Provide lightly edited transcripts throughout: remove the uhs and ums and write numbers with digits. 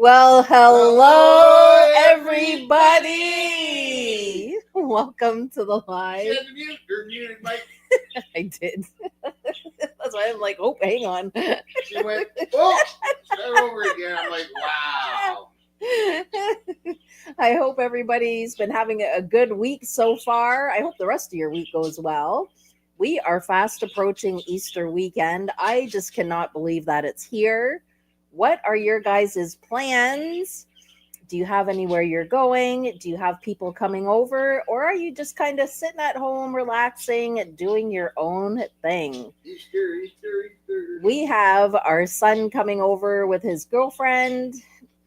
Well, hello, Hello, everybody. Welcome to the You live. had to mute. You're muted, Mike. I did. That's why I'm like, oh, hang on. She went, oh, start over again. I'm like, wow. I hope everybody's been having a good week so far. I hope the rest of your week goes well. We are fast approaching Easter weekend. I just cannot believe that it's here. What are your guys' plans? Do you have anywhere you're going? Do you have people coming over? Or are you just kind of sitting at home, relaxing, doing your own thing? Easter, Easter, Easter. We have our son coming over with his girlfriend.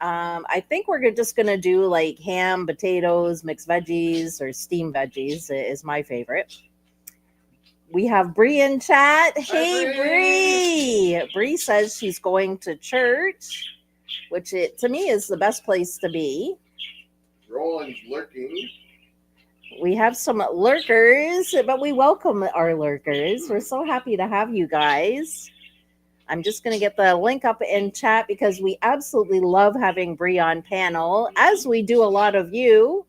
I think we're just going to do like ham, potatoes, mixed veggies, or steamed veggies is my favorite. We have Bree in chat. Hey, Bree. Bree says she's going to church, which to me is the best place to be. Roland's lurking. We have some lurkers, but we welcome our lurkers. We're so happy to have you guys. I'm just going to get the link up in chat because we absolutely love having Bree on panel, as we do a lot of you.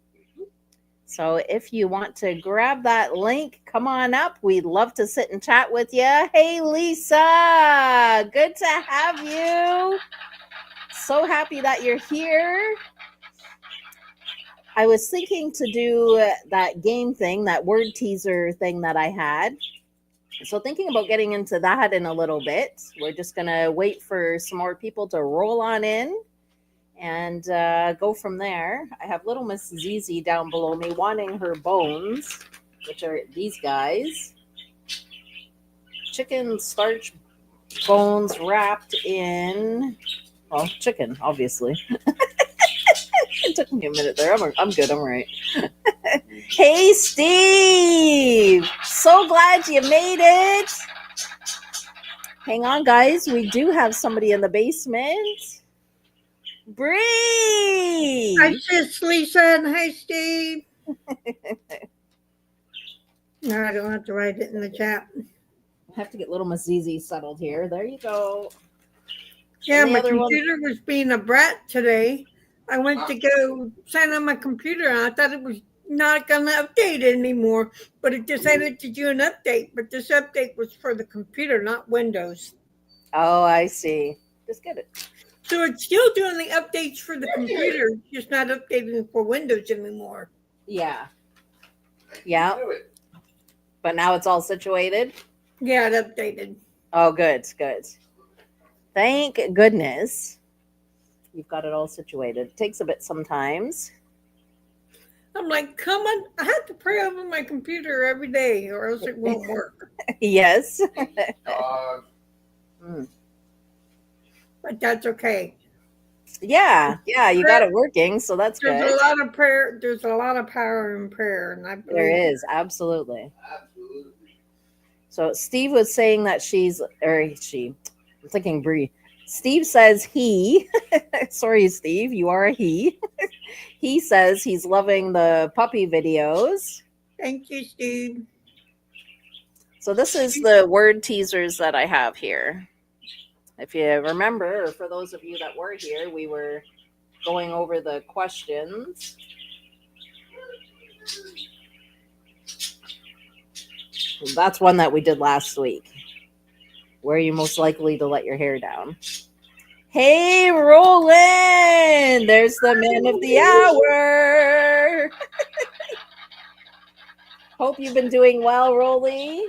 So if you want to grab that link, come on up. We'd love to sit and chat with you. Hey, Lisa. Good to have you. So happy that you're here. I was thinking to do that game thing, that word teaser thing that I had. So thinking about getting into that in a little bit. We're just going to wait for some more people to roll on in and go from there. I have little Miss Zizi down below me wanting her bones, which are these guys. Chicken starch bones wrapped in, well, chicken, obviously. It took me a minute there. I'm good. I'm all right. Hey, Steve. So glad you made it. Hang on, guys. We do have somebody in the basement. Bree. Hi, sis Lisa, and hi, Steve. No, I don't have to write it in the chat. I have to get little Miss Zizi settled here. There you go. Yeah, And the my other one- computer was being a brat today. I went to go sign on my computer, and I thought it was not going to update anymore, but it decided to do an update. But this update was for the computer, not Windows. Oh, I see. Just get it. So it's still doing the updates for the computer, just not updating for Windows anymore. Yeah. Yeah. Do it. But now it's all situated. Yeah, it updated. Oh, good. Good. Thank goodness. You've got it all situated. It takes a bit sometimes. I'm like, come on. I have to pray over my computer every day or else it won't work. Yes. Dog. But that's okay. Yeah. You got it working, so that's There's good. a lot of prayer. There's a lot of power in prayer, and I believe There is, absolutely. Absolutely. So Steve was saying that I'm thinking Bree. Steve says he, sorry, Steve, you are a he. He says he's loving the puppy videos. Thank you, Steve. So this is the word teasers that I have here. If you remember, or for those of you that were here, we were going over the questions. That's one that we did last week. Where are you most likely to let your hair down? Hey, Roland! There's the man of the hour. Hope you've been doing well, Rolly.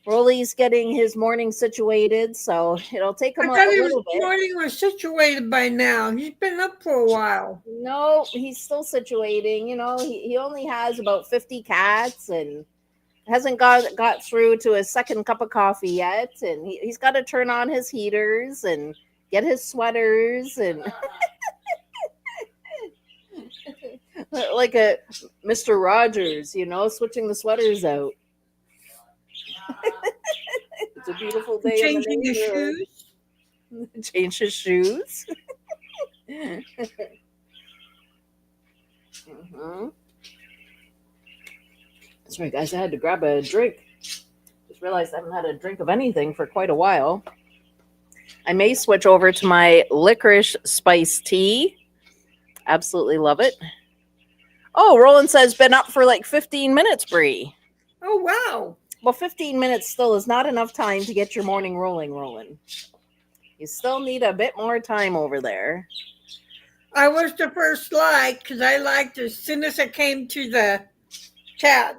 Rolly's getting his morning situated, so it'll take him I a thought little his bit. morning was situated by now. He's been up for a while. No, he's still situating. You know, he only has about 50 cats and hasn't got through to his second cup of coffee yet. And he's got to turn on his heaters and get his sweaters and like a Mr. Rogers, you know, switching the sweaters out. It's a beautiful day. Changing his shoes. Change his shoes. Sorry, guys, I had to grab a drink. Just realized I haven't had a drink of anything for quite a while. I may switch over to my licorice spice tea. Absolutely love it. Oh, Roland says been up for like 15 minutes, Bree. Oh, wow. Well, 15 minutes still is not enough time to get your morning rolling, Roland. You still need a bit more time over there. I was the first like because I liked as soon as I came to the chat.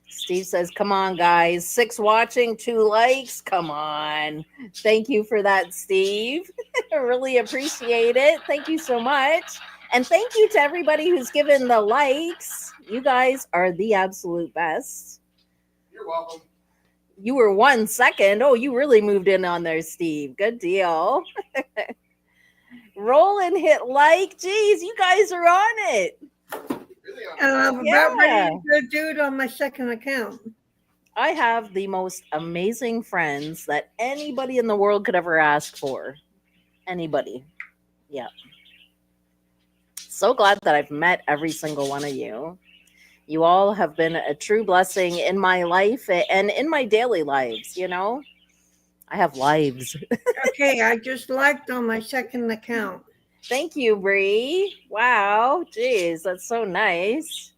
Steve says, come on, guys. 6 watching, 2 likes. Come on. Thank you for that, Steve. I really appreciate it. Thank you so much. And thank you to everybody who's given the likes. You guys are the absolute best. You're welcome. You were 1 second. Oh, you really moved in on there, Steve. Good deal. Roll and hit like. Geez, you guys are on it. Really on And I'm the about Yeah. ready to do it on my second account. I have the most amazing friends that anybody in the world could ever ask for. Anybody. Yeah. So glad that I've met every single one of you. You all have been a true blessing in my life and in my daily lives, you know? I have lives. Okay, I just liked on my second account. Thank you, Bree. Wow. Jeez, that's so nice.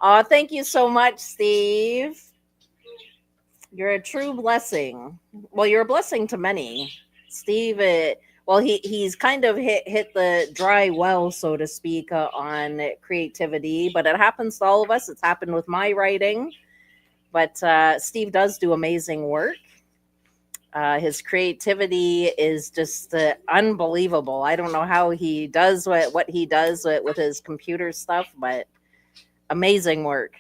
Oh, thank you so much, Steve. You're a true blessing. Well, you're a blessing to many. Steve, well, he's kind of hit the dry well, so to speak, on creativity, but it happens to all of us. It's happened with my writing, but Steve does do amazing work. His creativity is just unbelievable. I don't know how he does what he does with his computer stuff, but amazing work.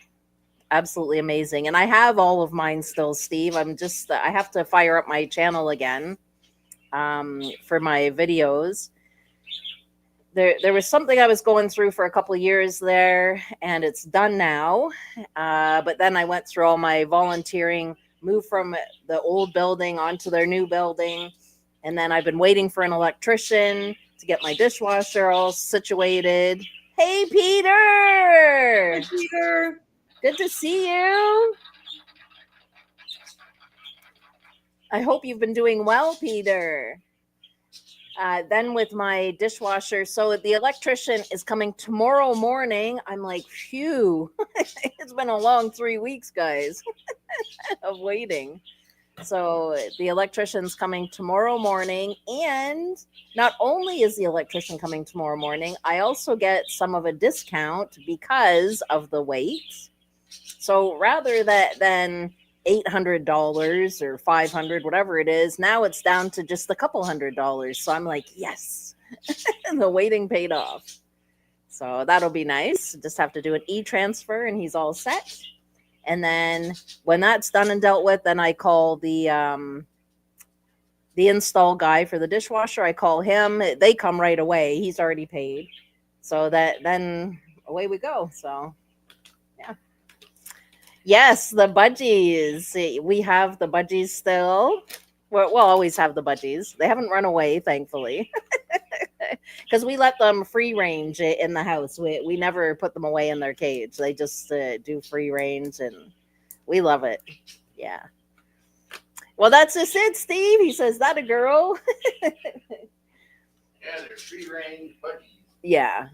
Absolutely amazing. And I have all of mine still, Steve. I have to fire up my channel again for my videos. There was something I was going through for a couple of years there, and it's done now. But then I went through all my volunteering, moved from the old building onto their new building. And then I've been waiting for an electrician to get my dishwasher all situated. Hey, Peter! Hi, Peter. Good to see you. I hope you've been doing well, Peter. Then with my dishwasher, so the electrician is coming tomorrow morning. I'm like, phew, it's been a long 3 weeks, guys, of waiting. So the electrician's coming tomorrow morning, and not only is the electrician coming tomorrow morning, I also get some of a discount because of the wait. So rather than $800 or 500, whatever it is, now it's down to just a couple $100. So I'm like, yes, the waiting paid off. So that'll be nice. Just have to do an e-transfer and he's all set. And then when that's done and dealt with, then I call the install guy for the dishwasher. I call him. They come right away. He's already paid. So that then away we go. So yeah. Yes, the budgies. We have the budgies still. We'll always have the budgies. They haven't run away, thankfully, because we let them free range in the house. We never put them away in their cage. They just do free range, and we love it. Yeah. Well, that's just it, Steve. He says that a girl. Yeah, they're free range budgies. Yeah.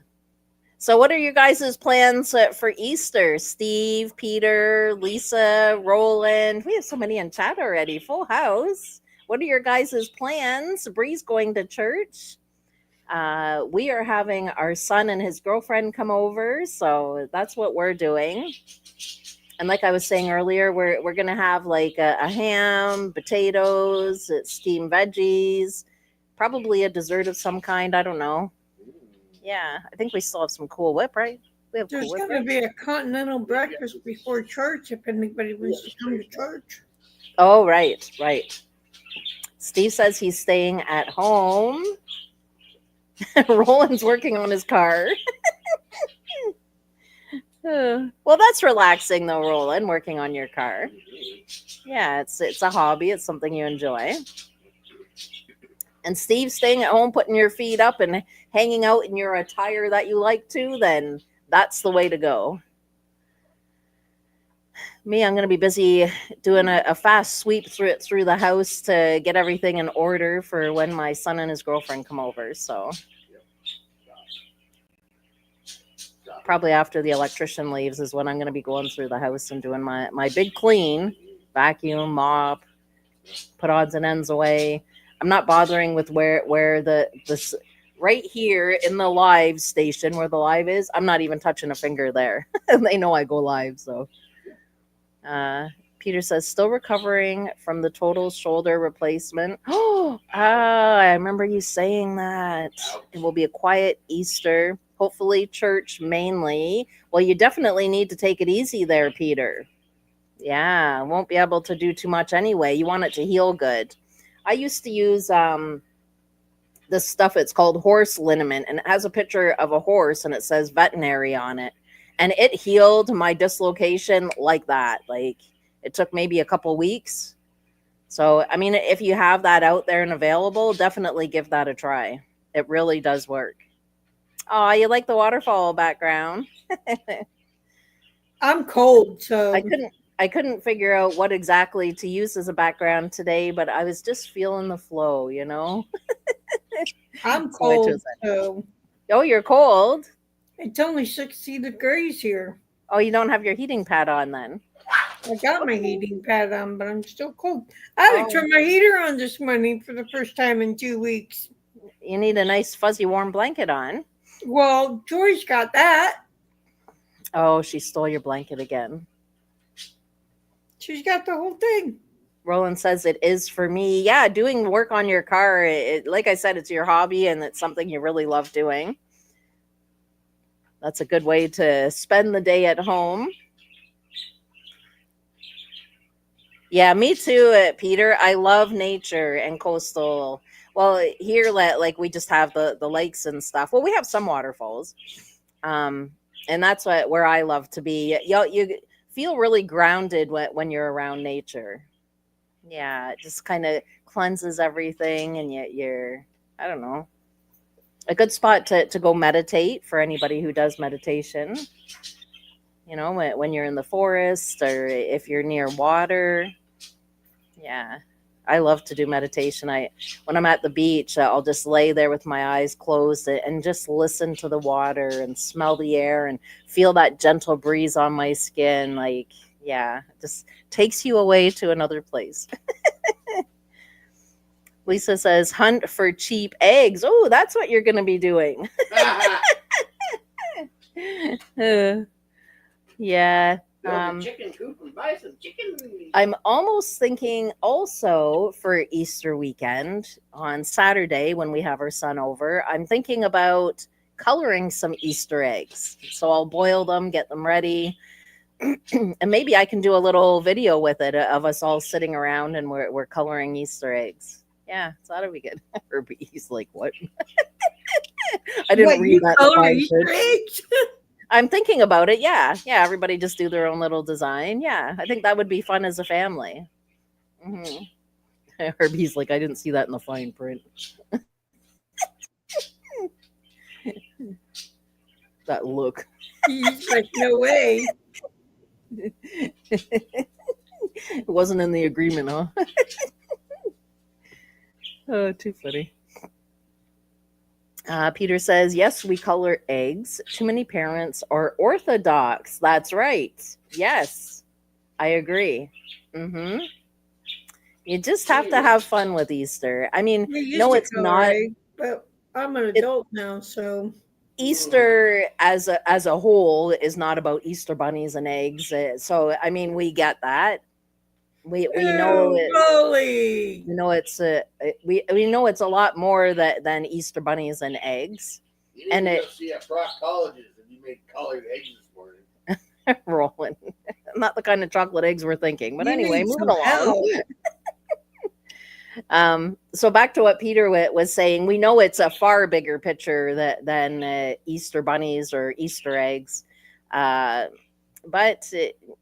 So, what are your guys' plans for Easter? Steve, Peter, Lisa, Roland. We have so many in chat already. Full house. What are your guys' plans? Bree's going to church. We are having our son and his girlfriend come over. So, that's what we're doing. And like I was saying earlier, we're going to have like a ham, potatoes, steamed veggies, probably a dessert of some kind. I don't know. Yeah, I think we still have some Cool Whip, right? We have There's Cool Whip. going to Right? be a continental breakfast before church if anybody wants to come to church. Oh, right, right. Steve says he's staying at home. Roland's working on his car. Well, that's relaxing though, Roland, working on your car. Yeah, it's a hobby. It's something you enjoy. And Steve staying at home, putting your feet up and hanging out in your attire that you like to, then that's the way to go. Me, I'm going to be busy doing a fast sweep through the house to get everything in order for when my son and his girlfriend come over. So Yep. Stop it. probably after the electrician leaves is when I'm going to be going through the house and doing my big clean, vacuum, mop, put odds and ends away. I'm not bothering with where the right here in the live station where the live is. I'm not even touching a finger there. They know I go live, so. Uh, Peter says, still recovering from the total shoulder replacement. Oh, I remember you saying that. It will be a quiet Easter. Hopefully, church mainly. Well, you definitely need to take it easy there, Peter. Yeah, won't be able to do too much anyway. You want it to heal good. I used to use this stuff. It's called horse liniment, and it has a picture of a horse, and it says veterinary on it. And it healed my dislocation like that. Like it took maybe a couple weeks. So, I mean, if you have that out there and available, definitely give that a try. It really does work. Oh, you like the waterfall background? I'm cold, I so couldn't I couldn't figure out what exactly to use as a background today, but I was just feeling the flow, you know? I'm So I chose cold, that. so Oh, you're cold. it's only 60 degrees here. Oh, you don't have your heating pad on then. I got my heating pad on, but I'm still cold. I had to Oh, turn my heater on this morning for the first time in 2 weeks. you need a nice fuzzy warm blanket on. Well, Joy's got that. Oh, she stole your blanket again. She's got the whole thing. Roland says it is for me. Yeah, doing work on your car, like I said, it's your hobby and it's something you really love doing. That's a good way to spend the day at home. Yeah, me too, Peter. I love nature and coastal. Well, here, like we just have the lakes and stuff. Well, we have some waterfalls, um, and that's where I love to be. You feel really grounded when you're around nature. Yeah, it just kind of cleanses everything, and you're I don't know, a good spot to go meditate for anybody who does meditation. You know, when you're in the forest or if you're near water. Yeah. I love to do meditation. I When I'm at the beach, I'll just lay there with my eyes closed and just listen to the water and smell the air and feel that gentle breeze on my skin. Like, yeah, it just takes you away to another place. Lisa says, hunt for cheap eggs. Oh, that's what you're going to be doing. Uh, yeah. Build a Um, chicken coop and buy some chicken. I'm almost thinking also for Easter weekend on Saturday when we have our son over, I'm thinking about coloring some Easter eggs. So I'll boil them, get them ready, and maybe I can do a little video with it of us all sitting around and we're coloring Easter eggs. Yeah, so that'll be good. He's like, what? I didn't What, read you that in the color fine Easter print. eggs? I'm thinking about it. Yeah. Yeah. Everybody just do their own little design. Yeah. I think that would be fun as a family. Hmm. Herbie's like, I didn't see that in the fine print. That look. He's like, no way. It wasn't in the agreement, huh? Oh, too funny. Peter says, yes, we color eggs. Too many parents are orthodox. That's right. Yes, I agree. Hmm. You just have to have fun with Easter. I mean, We used no, to it's color not. eggs, but I'm an It, adult now, so. Easter as a whole is not about Easter bunnies and eggs. So I mean, we get that. We know Oh, it. Rolly! We know we know it's a lot more than Easter bunnies and eggs. You And need to it go see at Brock Colleges and you made colored eggs this morning. rolling, not the kind of chocolate eggs we're thinking. But You anyway, need moving some along. help. So back to what Peter was saying, we know it's a far bigger picture than Easter bunnies or Easter eggs. Uh, but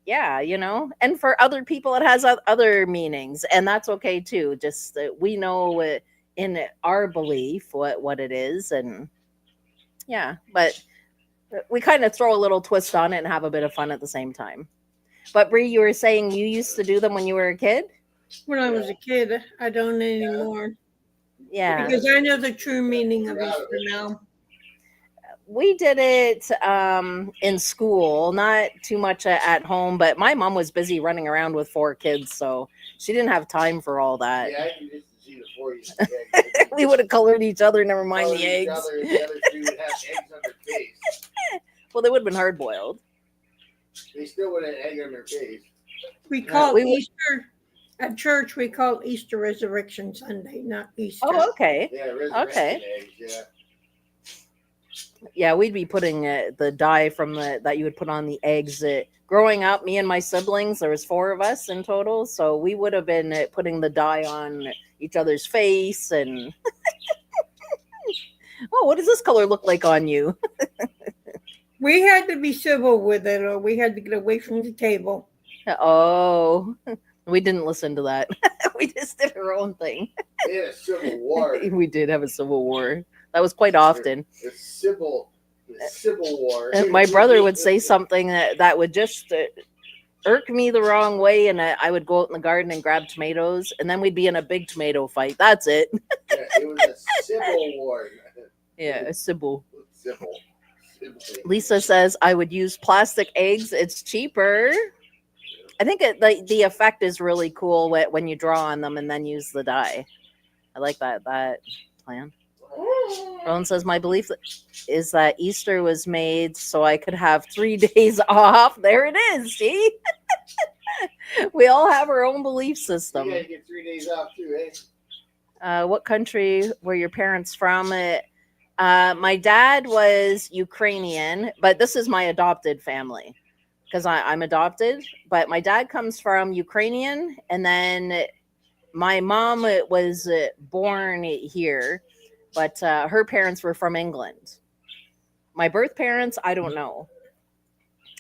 yeah, and for other people, it has other meanings, and that's okay too. Just we know in our belief what it is, and yeah, but we kind of throw a little twist on it and have a bit of fun at the same time. But Bree, you were saying you used to do them when you were a kid? When I was Yeah. a kid, I don't Yeah. anymore Yeah. because I know the true meaning of Easter now. We did it in school, not too much at home, but my mom was busy running around with 4 kids, so she didn't have time for all that. Yeah, I can just see the 4 of you. Yeah, We would have colored each other, never mind colored the each eggs. other, and the other 3 would have eggs on their face. Well, they would have been hard boiled. They still would have egg on their face. We call we would. Easter at church. We call Easter Resurrection Sunday, not Easter. Oh, okay. Yeah, resurrection Okay. eggs, yeah. Yeah, we'd be putting the dye from that you would put on the eggs. Growing up, me and my siblings, there was 4 of us in total, so we would have been putting the dye on each other's face. And oh, what does this color look like on you? We had to be civil with it, or we had to get away from the table. Oh, we didn't listen to that. We just did our own thing. They had a civil war. We did have a civil war. That was quite often. The civil war. And my brother would say something that would just irk me the wrong way, and I would go out in the garden and grab tomatoes, and then we'd be in a big tomato fight. That's it. Yeah, it was a civil war. Yeah, a Sybil. Civil. Lisa says I would use plastic eggs. It's cheaper. I think the effect is really cool when you draw on them and then use the dye. I like that plan. Rowan says my belief is that Easter was made so I could have 3 days off. There it is. See, we all have our own belief system. You gotta get 3 days off too, eh? What country were your parents from? My dad was Ukrainian, but this is my adopted family because I'm adopted. But my dad comes from Ukrainian, and then my mom was born here, but her parents were from England. My birth parents, I don't know.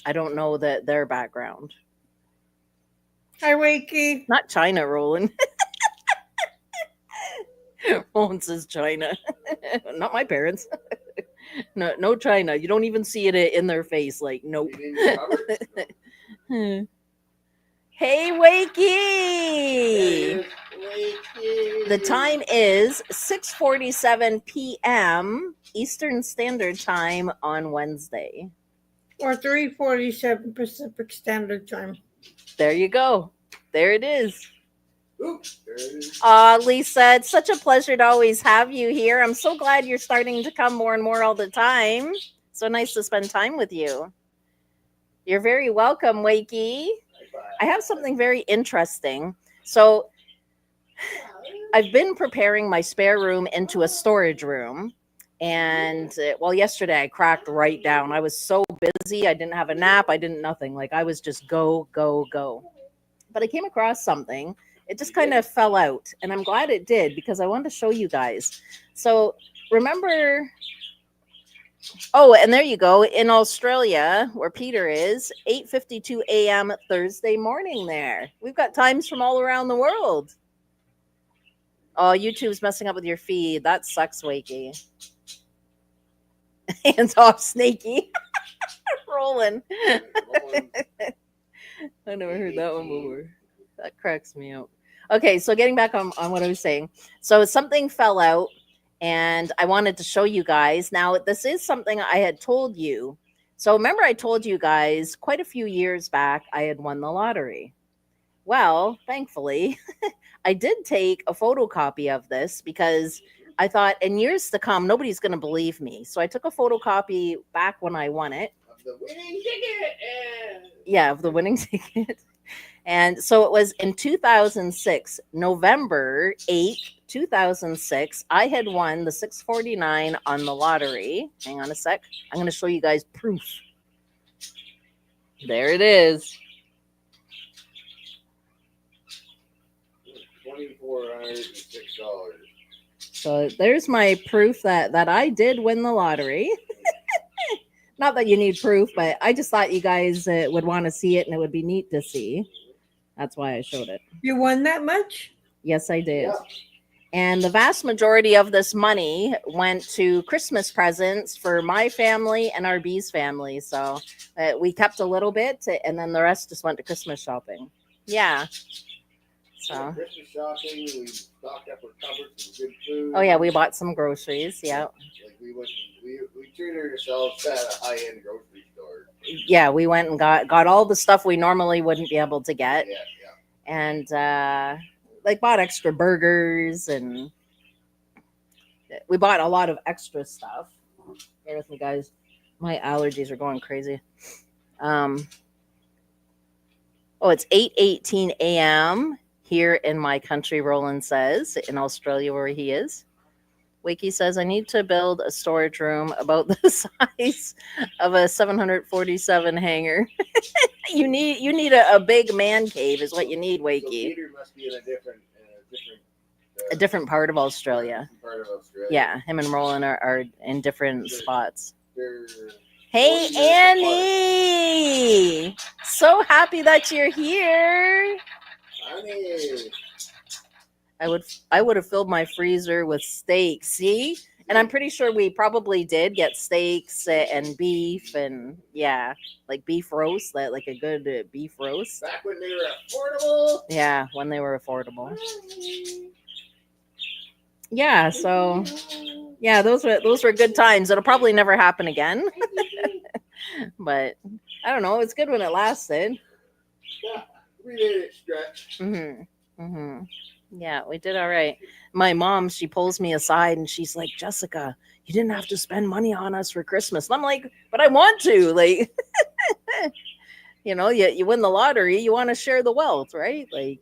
I don't know their background. Hi, Wakey. Not China, Roland. Roland says China. Not my parents. No China. You don't even see it in their face. Like, nope. Hey, Wakey! The time is 6:47 p.m. Eastern Standard Time on Wednesday. Or 3:47 Pacific Standard Time. There you go. There it is. Oops, there it is. Lisa, it's such a pleasure to always have you here. I'm so glad you're starting to come more and more all the time. So nice to spend time with you. You're very welcome, Wakey. I have something very interesting. So I've been preparing my spare room into a storage room. And yesterday I cracked right down. I was so busy. I didn't have a nap. I didn't nothing. Like I was just go. But I came across something. It just kind of fell out. And I'm glad it did because I wanted to show you guys. So remember... Oh, and there you go. In Australia, where Peter is, 8:52 a.m. Thursday morning there. We've got times from all around the world. Oh, YouTube's messing up with your feed. That sucks, Wakey. Hands off, Snaky. Rolling. I never heard that one before. That cracks me up. Okay, so getting back on what I was saying. So something fell out. And I wanted to show you guys. Now, this is something I had told you. So remember I told you guys quite a few years back I had won the lottery. Well, thankfully, I did take a photocopy of this because I thought in years to come, nobody's going to believe me. So I took a photocopy back when I won it. Of the winning ticket. Yeah, of the winning ticket. And so it was in 2006, November 8th, 2006, I had won the 649 on the lottery. Hang on a sec. I'm going to show you guys proof. There it is. $2,406. So there's my proof that I did win the lottery. Not that you need proof, but I just thought you guys would want to see it and it would be neat to see. That's why I showed it. You won that much? Yes, I did. Yeah. And the vast majority of this money went to Christmas presents for my family and our B's family. So we kept a little bit, and then the rest just went to Christmas shopping. Yeah. So. Christmas shopping, we stocked up our cupboards with good food. Oh yeah, we bought some groceries. Yeah. Like we treated ourselves at a high end grocery store. Yeah, we went and got all the stuff we normally wouldn't be able to get. Yeah. And like bought extra burgers, and we bought a lot of extra stuff. Bear with me, guys. My allergies are going crazy. It's 8:18 a.m. here in my country, Roland says, in Australia where he is. Wakey says, I need to build a storage room about the size of a 747 hangar. you need a big man cave is what you need, Wakey. So Peter must be in a different part of Australia. Yeah, him and Roland are in different spots. Hey, Annie! So happy that you're here. Annie. I would have filled my freezer with steaks. See, and I'm pretty sure we probably did get steaks and beef, and yeah, like beef roast, like a good beef roast. Back when they were affordable. Yeah, when they were affordable. Yeah, so yeah, those were good times. It'll probably never happen again. But I don't know. It's good when it lasted. Yeah, we did it stretch. Yeah, we did all right. My mom, she pulls me aside and she's like, Jessica, you didn't have to spend money on us for Christmas. And I'm like, but I want to. Like, you win the lottery, you want to share the wealth, right? Like,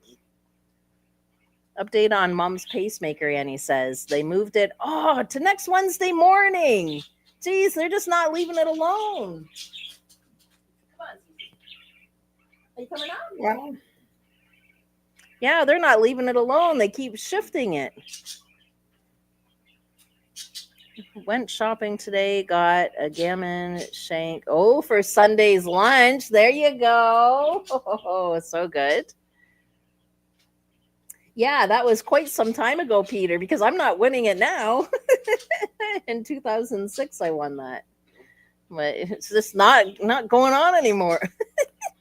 update on mom's pacemaker, Annie says. They moved it to next Wednesday morning. Jeez, they're just not leaving it alone. Come on. Are you coming out? Wow. Yeah, they're not leaving it alone. They keep shifting it. Went shopping today, got a gammon shank. Oh, for Sunday's lunch. There you go. Oh, so good. Yeah, that was quite some time ago, Peter, because I'm not winning it now. In 2006, I won that. But it's just not going on anymore.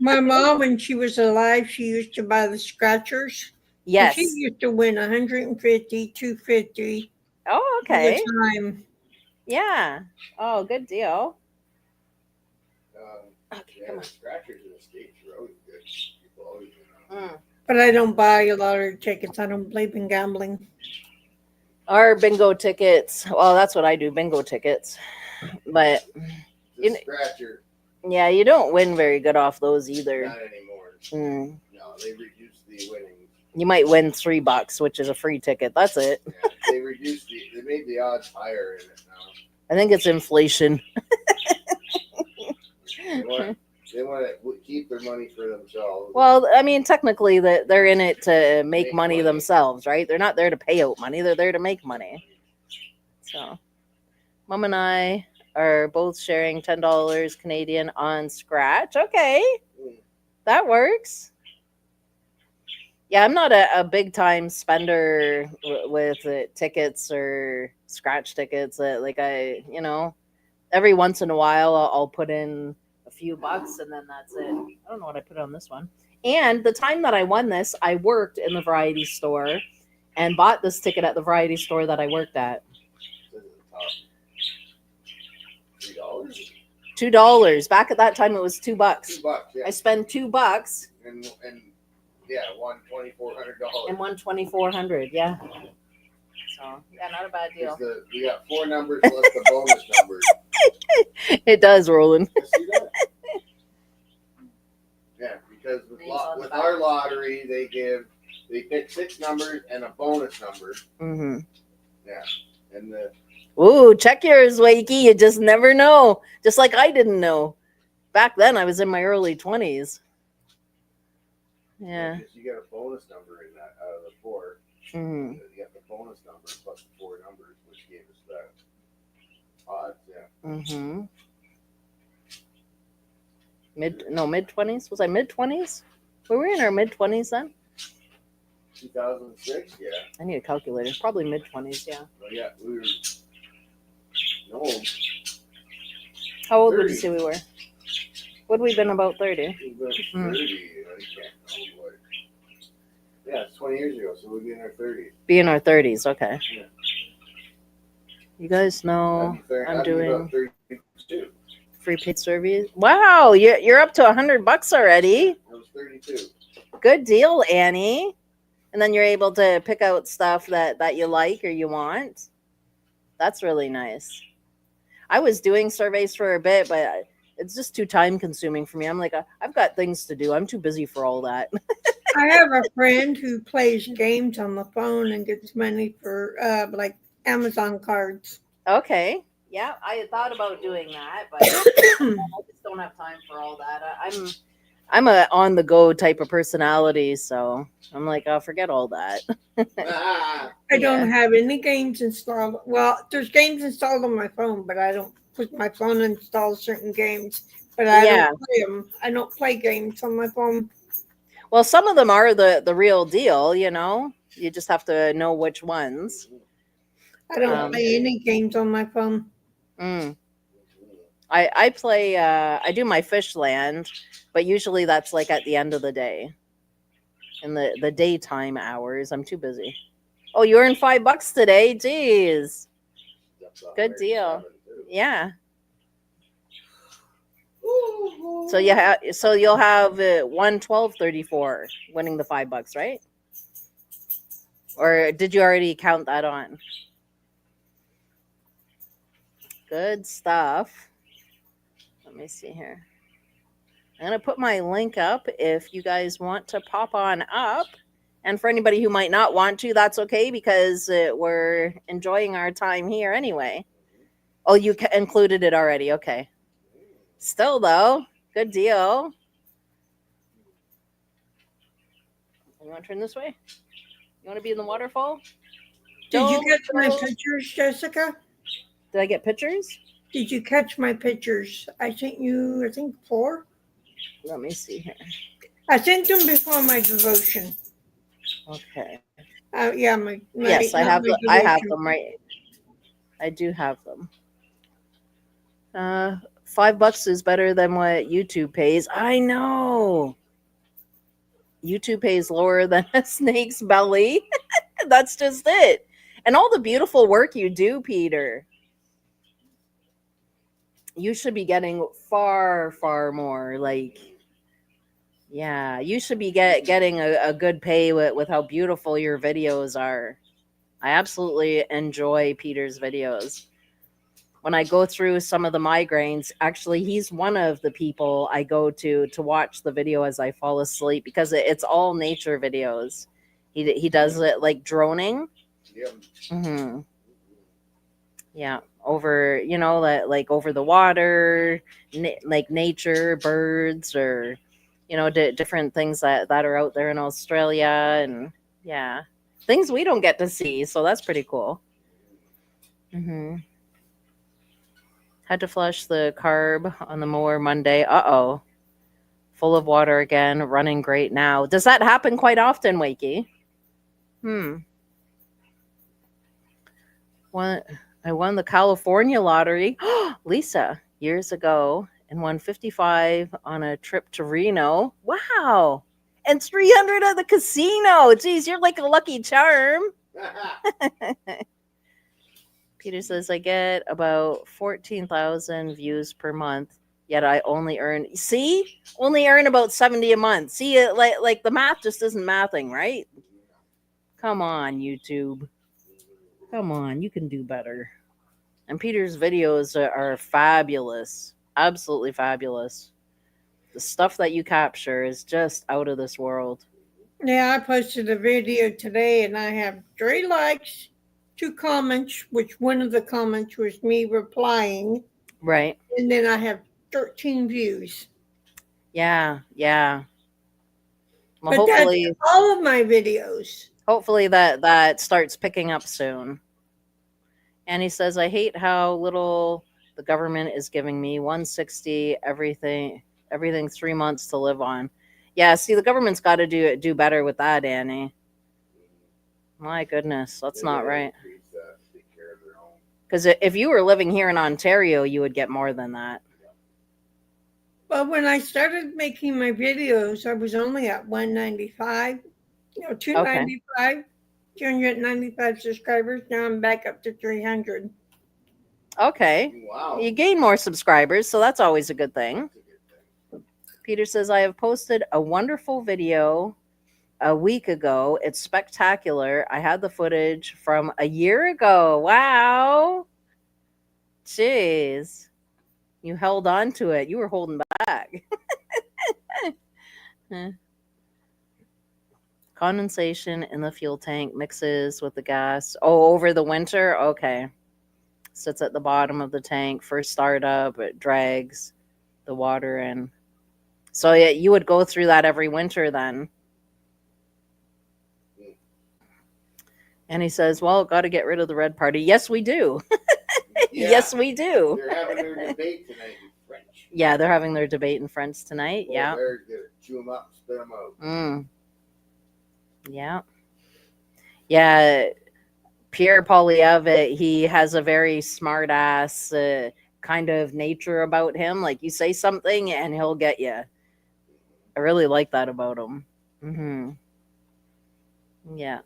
My mom, when she was alive, she used to buy the scratchers. Yes. And she used to win 150, 250. Oh, okay. All the time. Yeah. Oh, good deal. Okay, come on. Scratchers in the States are always good. People always But I don't buy a lottery tickets. I don't believe in gambling. Our bingo tickets. Well, that's what I do, bingo tickets. But scratcher. Yeah, you don't win very good off those either. Not anymore. No, they reduced the winnings. You might win $3, which is a free ticket. That's it. Yeah, they made the odds higher in it now. I think it's inflation. They want to keep their money for themselves. Well, I mean, technically, they're in it to make money themselves, right? They're not there to pay out money. They're there to make money. So, Mom and I are both sharing $10 Canadian on Scratch. Okay, that works. Yeah, I'm not a big time spender with tickets or Scratch tickets. Every once in a while I'll put in a few bucks and then that's it. I don't know what I put on this one. And the time that I won this, I worked in the variety store and bought this ticket at the variety store that I worked at. $2. Back at that time, it was $2. $2, yeah. I spent $2 and won $2,400. And won $2,400. Yeah. So yeah, not a bad deal. We got 4 numbers plus the bonus numbers. It does, Roland. Yeah, because with our lottery, they pick 6 numbers and a bonus number. Mm-hmm. Yeah, and Ooh, check yours, Wakey. You just never know. Just like I didn't know. Back then, I was in my early 20s. Yeah. You get a bonus number in that out of the 4. Mm-hmm. You get the bonus number plus the 4 numbers, which gave us that odds. Yeah. Mm-hmm. Mid-20s? Was I mid-20s? Were we in our mid-20s then? 2006. Yeah. I need a calculator. Probably mid-20s. Yeah. Well, yeah, we were. No, How old would you 30. say we were? Would we been about 30? We were 30. Mm. I can't know what. Yeah, it's 20 years ago, so we'd be in our 30s. Be in our 30s. Okay. Yeah. You guys know I'm I'd be doing about 32. free paid surveys. Wow, you're up to $100 already. I was 32. Good deal, Annie. And then you're able to pick out stuff that you like or you want. That's really nice. I was doing surveys for a bit, but it's just too time consuming for me. I'm like, I've got things to do. I'm too busy for all that. I have a friend who plays games on the phone and gets money for like Amazon cards. Okay. Yeah, I had thought about doing that, but I just don't have time for all that. I'm a on the go type of personality, so I'm like, oh, forget all that. Ah, I don't have any games installed. Well, there's games installed on my phone, but I don't put my phone install certain games. But I Yeah. don't play them. I don't play games on my phone. Well, some of them are the real deal, you know. You just have to know which ones. I don't play any games on my phone. I play I do my fish land, but usually that's like at the end of the day. In the daytime hours. I'm too busy. Oh, you earned $5 today. Jeez. Good deal. Yeah. So you'll have 112.34 winning the $5, right? Or did you already count that on? Good stuff. Let me see here. I'm going to put my link up if you guys want to pop on up. And for anybody who might not want to, that's okay because we're enjoying our time here anyway. Oh, you included it already. Okay. Still, though, good deal. You want to turn this way? You want to be in the waterfall? Did you catch my pictures, Jessica? Did I get pictures? Did you catch my pictures? I sent you, I think, 4. Let me see here. I sent them before my devotion. Okay. Yeah, my yes, I have. I have them right. I do have them. $5 is better than what YouTube pays. I know. YouTube pays lower than a snake's belly. That's just it. And all the beautiful work you do, Peter. You should be getting far, far more. Like, yeah, you should be getting a good pay with how beautiful your videos are. I absolutely enjoy Peter's videos. When I go through some of the migraines, actually, he's one of the people I go to watch the video as I fall asleep because it's all nature videos. He does it like droning. yeah. Mm-hmm. Yeah, over like over the water, like nature, birds, or different things that are out there in Australia, and yeah, things we don't get to see. So that's pretty cool. Mm-hmm. Had to flush the carb on the mower Monday. Uh-oh. Full of water again, running great now. Does that happen quite often, Wakey? I won the California lottery, Lisa, years ago, and won 55 on a trip to Reno. Wow. And 300 at the casino. Geez, you're like a lucky charm. Peter says, I get about 14,000 views per month, yet I only earn about 70 a month. See, like the math just isn't mathing, right? Come on, YouTube. Come on, you can do better. And Peter's videos are fabulous. Absolutely fabulous. The stuff that you capture is just out of this world. Yeah, I posted a video today and I have 3 likes, 2 comments, which one of the comments was me replying. Right. And then I have 13 views. Yeah. Well, but hopefully that's all of my videos. Hopefully that starts picking up soon. And he says, I hate how little the government is giving me. 160 everything 3 months to live on. Yeah, see, the government's got to do better with that, Annie. My goodness, that's They not let right. other trees, take care of their own. Because if you were living here in Ontario, you would get more than that. But when I started making my videos, I was only at 195, Okay. 295, 295 subscribers. Now I'm back up to 300. Okay. Wow. You gain more subscribers, so that's always a good thing. That's a good thing. Peter says, I have posted a wonderful video a week ago. It's spectacular. I had the footage from a year ago. Wow. Jeez. You held on to it. You were holding back. Condensation in the fuel tank mixes with the gas. Oh, over the winter? Okay. Sits at the bottom of the tank. First startup, it drags the water in. So yeah, you would go through that every winter then. And he says, well, got to get rid of the red party. Yes, we do. Yeah. Yes, we do. They're having their debate tonight in French. Yeah, they're having their debate in French tonight. Both Yeah. Bears get it. Chew them up, spit them out. Yeah. Yeah. Pierre Polyev, he has a very smart ass kind of nature about him. Like you say something and he'll get you. I really like that about him. Yeah.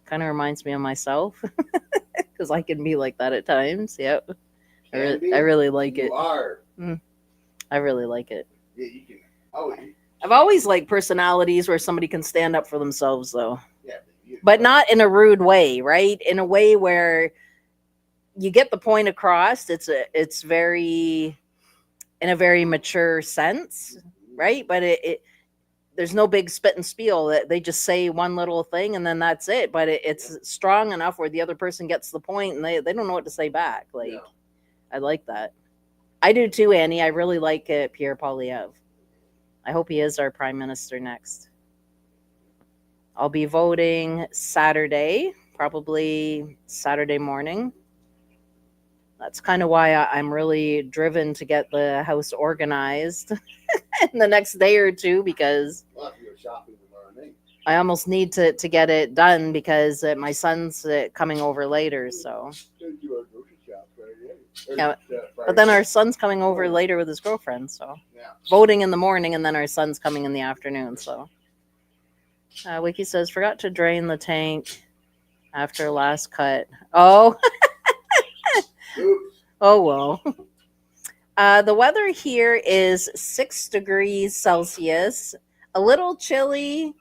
Kind of reminds me of myself because I can be like that at times. Yep. I really like it. You are. I really like it. Yeah, you can. Oh, I've always liked personalities where somebody can stand up for themselves, though. yeah, But not in a rude way, right? In a way where you get the point across. It's very in a very mature sense, right? But there's no big spit and spiel. That they just say one little thing and then that's it. But it's strong enough where the other person gets the point and they don't know what to say back. Like, Yeah. I like that. I do too, Annie. I really like Pierre Polyev. I hope he is our prime minister next. I'll be voting Saturday, probably Saturday morning. That's kind of why I'm really driven to get the house organized in the next day or two, because Well, if you're shopping tomorrow night. I almost need to get it done because my son's coming over later. So, You are grocery shop Friday. Yeah, but then our son's coming over later with his girlfriend. So, Yeah. voting in the morning, and then our son's coming in the afternoon. So, Wiki says, forgot to drain the tank after last cut. Oh, Oops. oh well. The weather here is 6 degrees Celsius, a little chilly,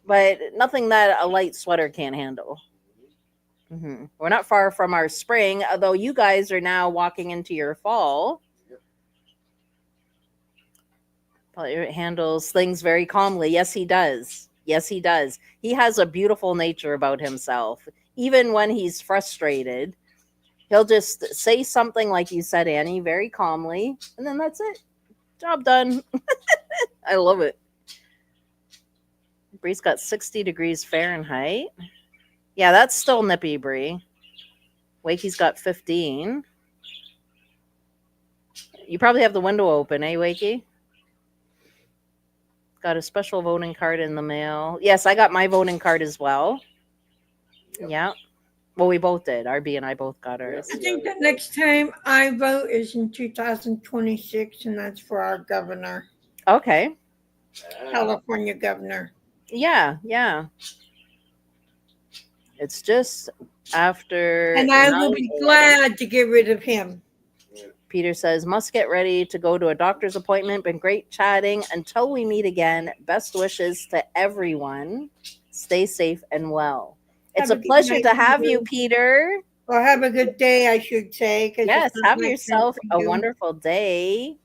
but nothing that a light sweater can't handle. We're not far from our spring, although you guys are now walking into your fall. Yep. Probably handles things very calmly. Yes, he does. Yes, he does. He has a beautiful nature about himself. Even when he's frustrated, he'll just say something like you said, Annie, very calmly, and then that's it. Job done. I love it. Bree's got 60 degrees Fahrenheit. Yeah, that's still nippy, Bree. Wakey's got 15. You probably have the window open, eh, Wakey? Got a special voting card in the mail. Yes, I got my voting card as well. Yep. Yeah. Well, we both did. RB and I both got ours. I think the next time I vote is in 2026, and that's for our governor, Okay. California governor. Yeah, yeah. It's just after. And I will be glad to get rid of him. Peter says, must get ready to go to a doctor's appointment. Been great chatting. Until we meet again, best wishes to everyone. Stay safe and well. It's a pleasure to have you, Peter. Well, have a good day, I should say. 'cause Yes, it's not have my yourself turn a to do. wonderful day.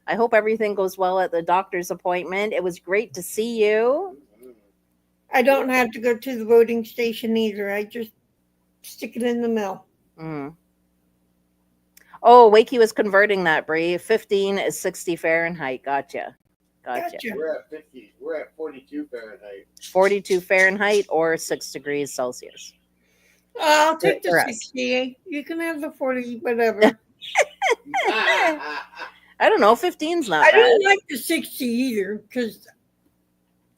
I hope everything goes well at the doctor's appointment. It was great to see you. I don't have to go to the voting station either. I just stick it in the mail. Oh, Wakey was converting that, Bree. 15 is 60 Fahrenheit. Gotcha. We're at 50. We're at 42 Fahrenheit. 42 Fahrenheit or 6 degrees Celsius. I'll take the For us. 60. You can have the 40, whatever. I don't know. 15's not I bad. don't like the 60 either because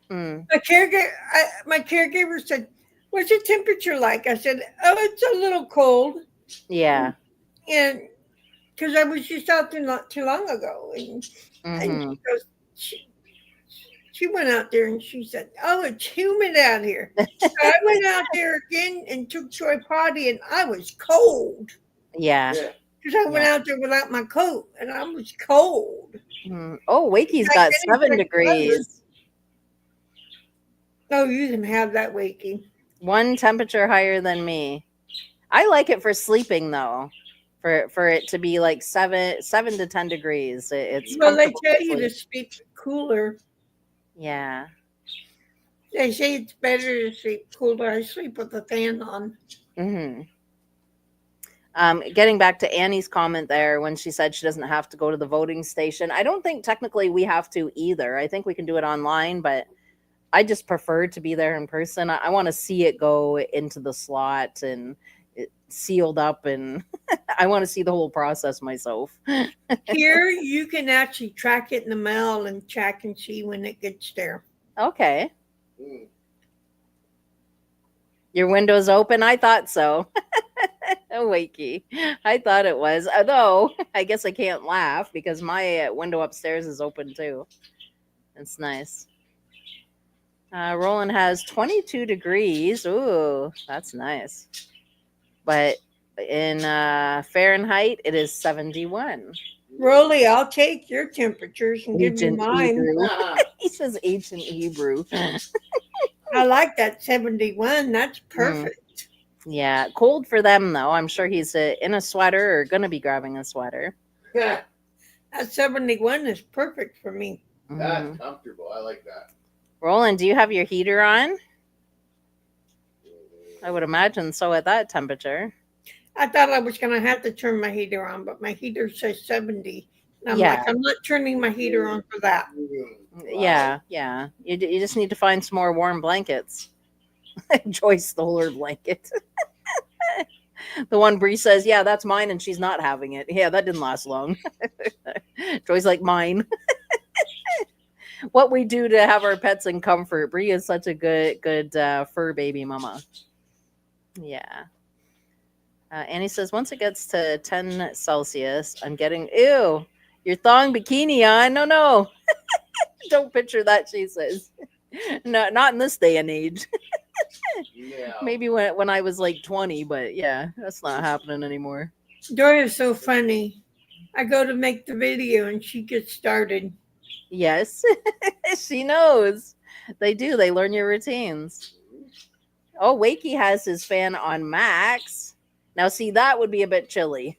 my caregiver said, "What's the temperature like?" I said, "Oh, it's a little cold." Yeah. And because I was just out there not too long ago, and Mm-hmm. she goes, she went out there and she said, "Oh, it's humid out here." So I went out there again and took Joy potty, and I was cold Yeah. Yeah. because I went Yeah. out there without my coat, and I was cold. Oh, Wakey's I got didn't 7 take clothes. degrees. Oh, you can have that, Wakey. One temperature higher than me. I like it for sleeping though. For it to be like 7 to 10 degrees. It's Well, they comfortable tell to you to sleep. sleep cooler. Yeah. They say it's better to sleep cooler. I sleep with the fan on. Mm-hmm. Getting back to Annie's comment there when she said she doesn't have to go to the voting station. I don't think technically we have to either. I think we can do it online, but I just prefer to be there in person. I want to see it go into the slot and it sealed up, and I want to see the whole process myself. Here, you can actually track it in the mail and check and see when it gets there. Okay. Mm. Your window's open? I thought so. Oh, wakey. I thought it was. Although, I guess I can't laugh because my window upstairs is open too. It's nice. Roland has 22 degrees. Ooh, that's nice. But in Fahrenheit, it is 71. Rolly, I'll take your temperatures and give you Ancient mine. Hebrew. Ah, He says ancient Hebrew. I like that 71. That's Mm, perfect. yeah, cold for them though. I'm sure he's in a sweater or gonna be grabbing a sweater. yeah. That 71 is perfect for me. That's Mhm. comfortable. I like that. Roland, do you have your heater on? I would imagine so at that temperature. I thought I was going to have to turn my heater on, but my heater says 70. And I'm Yeah, like, I'm not turning my heater on for that. Wow. yeah, yeah. You just need to find some more warm blankets. Joyce stole her blanket. The one Bree says, "Yeah, that's mine," and she's not having it. Yeah, that didn't last long. Joy's like, "Mine." What we do to have our pets in comfort. Bree is such a good fur baby mama. Yeah. Annie says, once it gets to 10 Celsius, I'm getting, ew, your thong bikini on. No, no. Don't picture that, she says. No, not in this day and age. Yeah. Maybe when I was like 20, but yeah, that's not happening anymore. Joy is so funny. I go to make the video and she gets started. Yes, she knows. They do. They learn your routines. Oh, Wakey has his fan on max. Now, see, that would be a bit chilly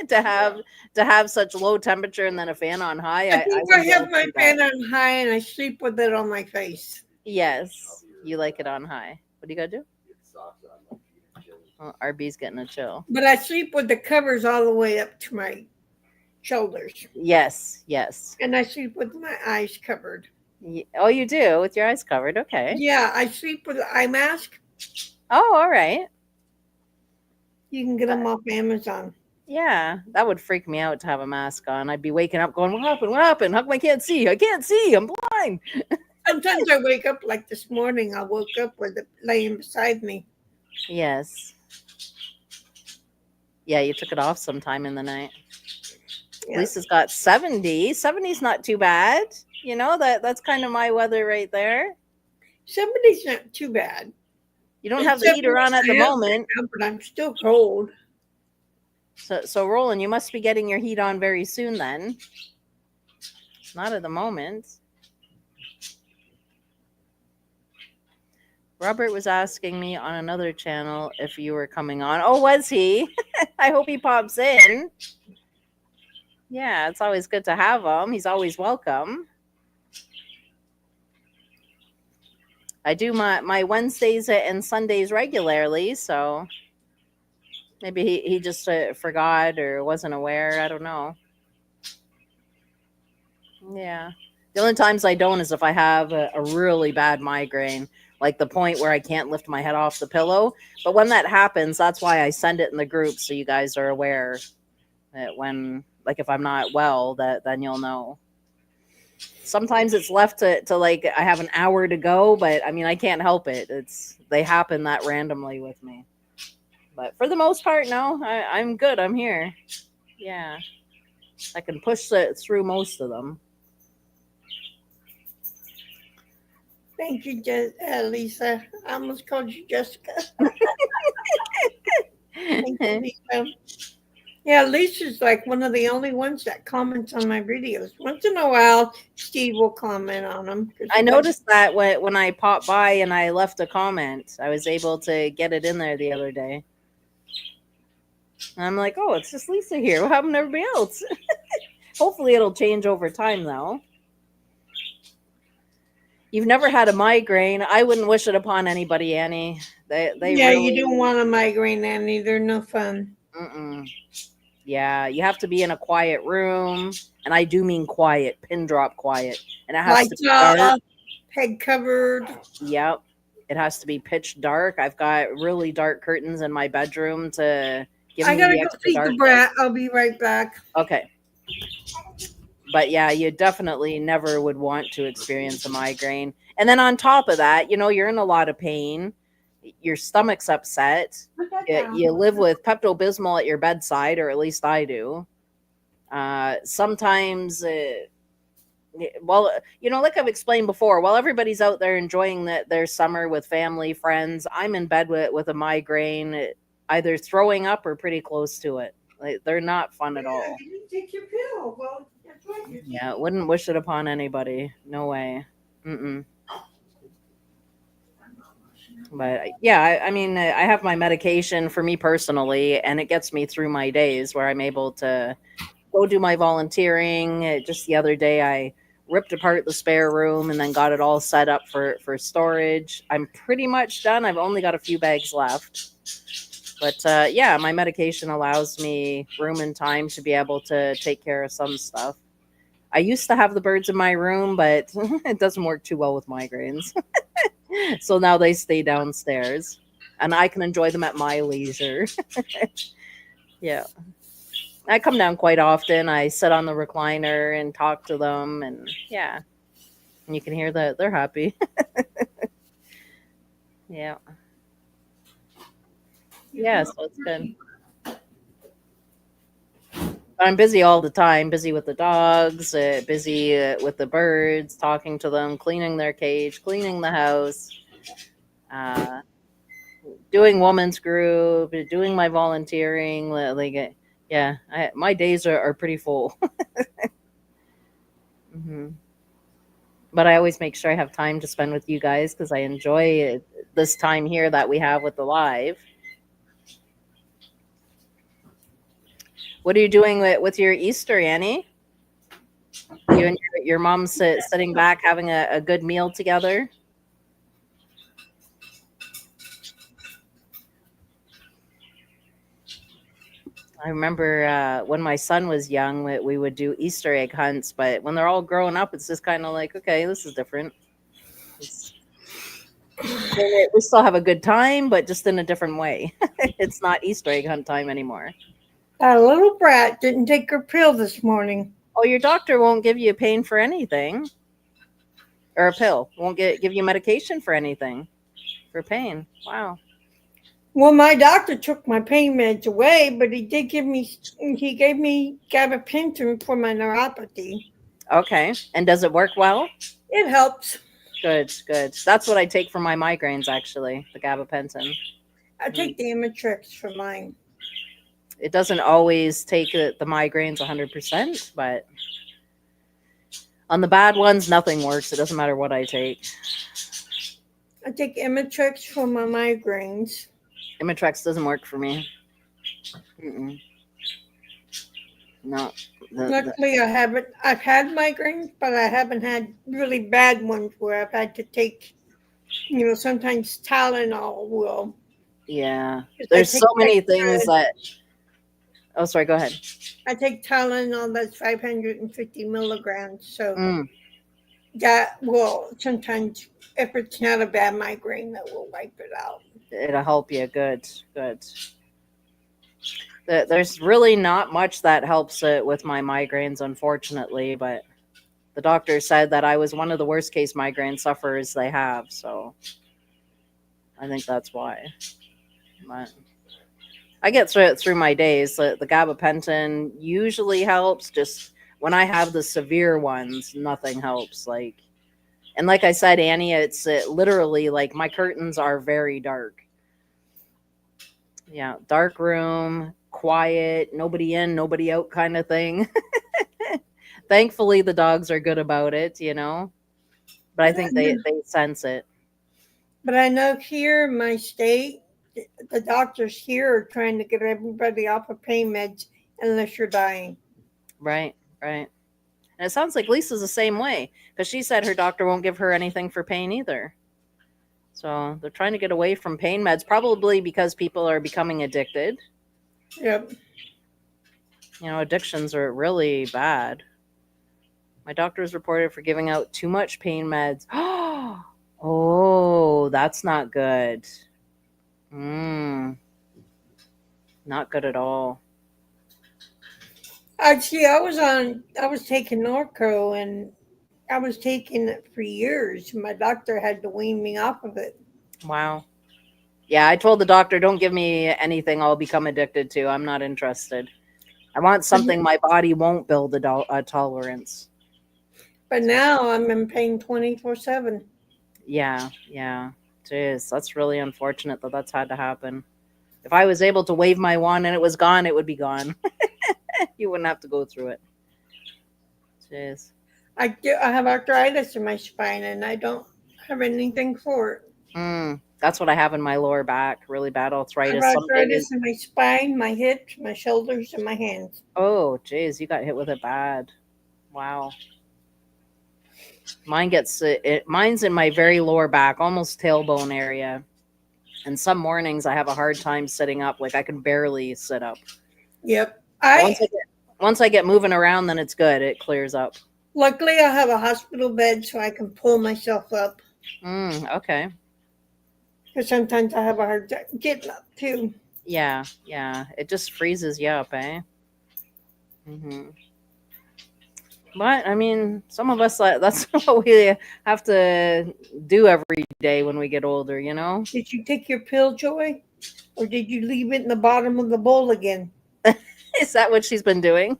to have Yeah. to have such low temperature and then a fan on high. I I think I wouldn't be able have to my do that. fan on high and I sleep with it on my face. Yes, you like it on high. What do you gotta do? Get socks on my feet. Oh, RB's getting a chill. But I sleep with the covers all the way up to my shoulders. Yes, yes. And I sleep with my eyes covered. Oh, you do with your eyes covered. Okay. Yeah, I sleep with an eye mask. Oh, all right. You can get Uh, them off Amazon. yeah, that would freak me out to have a mask on. I'd be waking up going, "What happened? What happened? How come I can't see? I can't see. I'm blind." Sometimes I wake up like this morning. I woke up with it laying beside me. Yes. Yeah, you took it off sometime in the night. Yeah. Lisa's got 70. 70's not too bad. You know, that's kind of my weather right there. Somebody's not too bad. You don't have It's the heater on at the 7 right moment. now, but I'm still cold. So Roland, you must be getting your heat on very soon then. Not at the moment. Robert was asking me on another channel if you were coming on. Oh, was he? I hope he pops in. Yeah, it's always good to have him. He's always welcome. I do my Wednesdays and Sundays regularly, so maybe he just forgot or wasn't aware. I don't know. Yeah. The only times I don't is if I have a really bad migraine, like the point where I can't lift my head off the pillow. But when that happens, that's why I send it in the group so you guys are aware that when, like, if I'm not well, that then you'll know. Sometimes it's left to like I have an hour to go, but I mean I can't help it. It's they happen that randomly with me. But for the most part, no, I'm good. I'm here. Yeah, I can push it through most of them. Thank you, Lisa. I almost called you Jessica. Thank you, Lisa. Yeah, Lisa's like one of the only ones that comments on my videos. Once in a while, Steve will comment on them because I he does. noticed that when I popped by and I left a comment, I was able to get it in there the other day. And I'm like, oh, it's just Lisa here. What happened to everybody else? Hopefully, it'll change over time, though. You've never had a migraine. I wouldn't wish it upon anybody, Annie. They Yeah, you don't really. want a migraine, Annie. They're no fun. Mm-mm. Yeah, you have to be in a quiet room, and I do mean quiet, pin drop quiet, and it has to Lights be dark. off, head covered. Yep, it has to be pitch dark. I've got really dark curtains in my bedroom to give I me gotta the go extra feed the darkness. brat. I'll be right back. Okay, but yeah, you definitely never would want to experience a migraine. And then on top of that, you're in a lot of pain. Your stomach's upset. Put that You down. live with Pepto Bismol at your bedside, or at least I do. Sometimes, well, like I've explained before, while everybody's out there enjoying their summer with family, friends, I'm in bed with a migraine, either throwing up or pretty close to it. Like, they're not fun at Yeah, all. you didn't take your pill. Well, that's right. You're Yeah, taking. wouldn't wish it upon anybody. No way. Mm-mm. But yeah, I mean, I have my medication for me personally, and it gets me through my days where I'm able to go do my volunteering. Just the other day, I ripped apart the spare room and then got it all set up for storage. I'm pretty much done. I've only got a few bags left. But yeah, my medication allows me room and time to be able to take care of some stuff. I used to have the birds in my room, but it doesn't work too well with migraines. So now they stay downstairs and I can enjoy them at my leisure. Yeah. I come down quite often. I sit on the recliner and talk to them, and yeah, and you can hear that they're happy. Yeah. Yeah, so it's good. I'm busy all the time, busy with the dogs, busy with the birds, talking to them, cleaning their cage, cleaning the house, uh, doing women's group, doing my volunteering. Yeah, my days are pretty full. Hmm. But I always make sure I have time to spend with you guys because I enjoy this time here that we have with the live. What are you doing with your Easter, Annie? You and your mom sitting back having a good meal together? I remember when my son was young, we would do Easter egg hunts, but when they're all grown up, it's just kind of like, okay, this is different. It's, we still have a good time, but just in a different way. It's not Easter egg hunt time anymore. That little brat didn't take her pill this morning. Oh, your doctor won't give you a pain for anything, or a pill. Won't give you medication for anything for pain. Wow. Well, my doctor took my pain meds away, but he gave me gabapentin for my neuropathy. Okay. And does it work well? It helps. Good, good. That's what I take for my migraines, actually, the gabapentin. I Mm. take the Imitrex for mine. It doesn't always take the migraines 100%, but on the bad ones, nothing works. It doesn't matter what I take. I take Imitrex for my migraines. Imitrex doesn't work for me. Mm-mm. No. Luckily, I haven't. I've had migraines, but I haven't had really bad ones where I've had to take, sometimes Tylenol will. Yeah. 'Cause There's so many things that. Oh, sorry. Go ahead. I take Tylenol that's 550 milligrams, so Mm, that will sometimes, if it's not a bad migraine, that will wipe it out. it'll help you. Good, good. There's really not much that helps with my migraines, unfortunately, but the doctor said that I was one of the worst case migraine sufferers they have. So I think that's why. But I get through it through my days. The gabapentin usually helps. Just when I have the severe ones, nothing helps. And like I said, Annie, it's literally like my curtains are very dark. Yeah, dark room, quiet, nobody in, nobody out kind of thing. Thankfully, the dogs are good about it, but I But I think know, they sense it. but I know here in my state, the doctors here are trying to get everybody off of pain meds unless you're dying. Right, right. And it sounds like Lisa's the same way because she said her doctor won't give her anything for pain either. So they're trying to get away from pain meds, probably because people are becoming addicted. Yep. Addictions are really bad. My doctor was reported for giving out too much pain meds. Oh, that's not good. Mm, not good at all. Actually, I was taking Norco and I was taking it for years. My doctor had to wean me off of it. Wow. Yeah, I told the doctor, don't give me anything I'll become addicted to. I'm not interested. I want But, something my body won't build a tolerance. but now I'm in pain 24/7. Yeah, yeah. Jeez, that's really unfortunate that that's had to happen. If I was able to wave my wand and it was gone, it would be gone. You wouldn't have to go through it. Jeez. I have arthritis in my spine and I don't have anything for it. That's what I have in my lower back. Really bad I have arthritis. Some days. arthritis in my spine, my hips, my shoulders, and my hands. Oh, jeez, you got hit with it bad. Wow. Mine's in my very lower back, almost tailbone area. And some mornings I have a hard time sitting up. Like I can barely sit up. Yep. But I once I get moving around, then it's good. It clears up. Luckily I have a hospital bed so I can pull myself up. Okay. Because sometimes I have a hard time getting up too. Yeah, yeah. It just freezes you up, eh? hmm But I mean, some of us that's what we have to do every day when we get older. Did you take your pill, Joy? Or did you leave it in the bottom of the bowl again? Is that what she's been doing?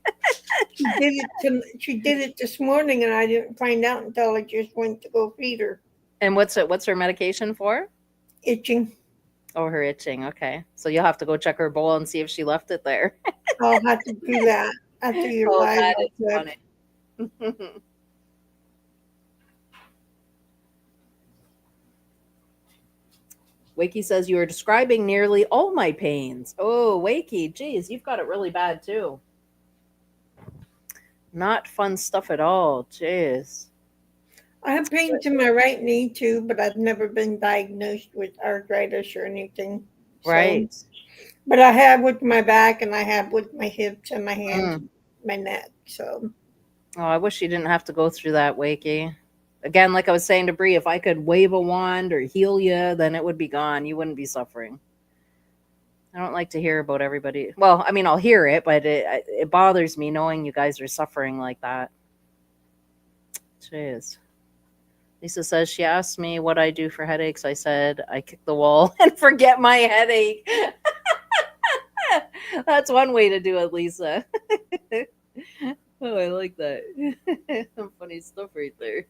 She did it this morning and I didn't find out until I just went to go feed her. And what's her medication for? Itching. Oh, her itching. Okay, so you'll have to go check her bowl and see if she left it there. I'll have to do that after you're Oh, live that real is quick. funny. Wakey says you are describing nearly all my pains. Oh, Wakey, geez, you've got it really bad too. Not fun stuff at all. Jeez. I have pains in my right knee too, but I've never been diagnosed with arthritis or anything. So, Right. but I have with my back and I have with my hips and my hands Mm. and my neck. So, Oh, I wish you didn't have to go through that, Wakey. Again, like I was saying to Bree, if I could wave a wand or heal you, then it would be gone. You wouldn't be suffering. I don't like to hear about everybody. Well, I mean, I'll hear it, but it bothers me knowing you guys are suffering like that. Jeez. Lisa says she asked me what I do for headaches. I said I kick the wall and forget my headache. That's one way to do it, Lisa. Oh, I like that. Some funny stuff right there.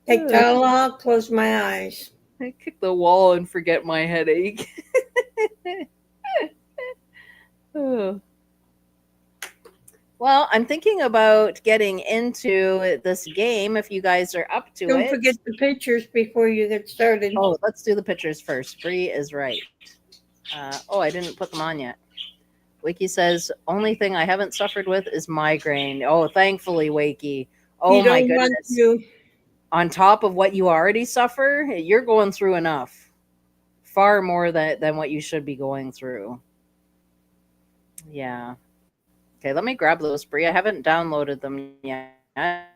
take Tylenol, close my eyes. I kick the wall and forget my headache. Oh. Well, I'm thinking about getting into this game if you guys are up to Don't it. forget the pictures before you get started. Oh, let's do the pictures first. Bree is right. Oh, I didn't put them on yet. Wakey says, only thing I haven't suffered with is migraine. Oh, thankfully, Wakey. You Oh my don't want goodness. to. On top of what you already suffer, you're going through enough. Far more than what you should be going through. Yeah. Okay, let me grab those, Bree. I haven't downloaded them yet,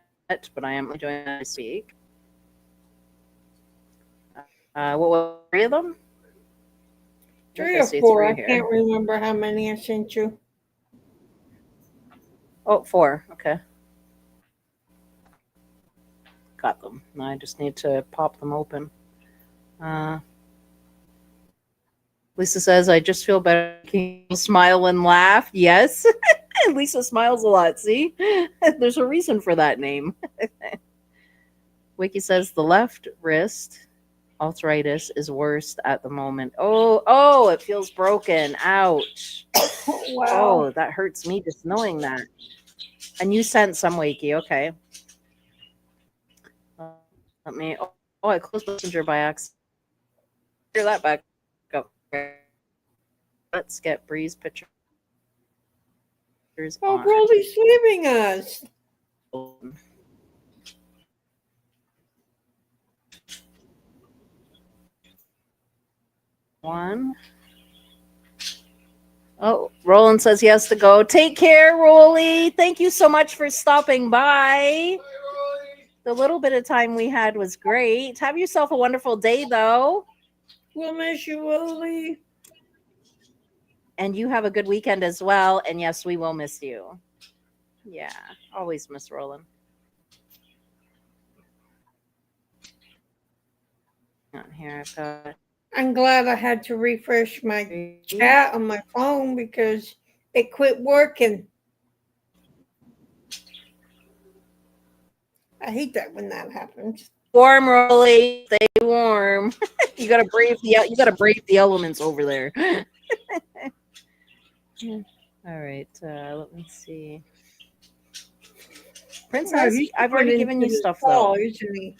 but I am doing that as we speak. What was 3 of them? I think I 3 or see 4. 3 I here. can't remember how many I sent you. Oh, 4. Okay. Got them. Now I just need to pop them open. Uh, Lisa says, I just feel better making people smile and laugh. Yes. Lisa smiles a lot. See? There's a reason for that name. Wiki says, the left wrist arthritis is worst at the moment. Oh, it feels broken. Ouch. Wow. Oh, that hurts me just knowing that. And you sent some, Wakey. Okay. Let me. Oh, I closed Messenger by accident. Clear that back up. Let's get Bree's pictures Oh, on. Broly's leaving us. One. Oh, Roland says he has to go. Take care, Rolly. Thank you so much for stopping by. The little bit of time we had was great. Have yourself a wonderful day, though. We'll miss you, Rolly. And you have a good weekend as well. And yes, we will miss you. Yeah, always miss Roland. On here, I've got. I'm glad I had to refresh my chat on my phone because it quit working. I hate that when that happens. Warm, Rolly. Stay warm. You gotta brave the elements over there. All right. Let me see. Princess, He's I've going already into given you the stuff fall, though. isn't he?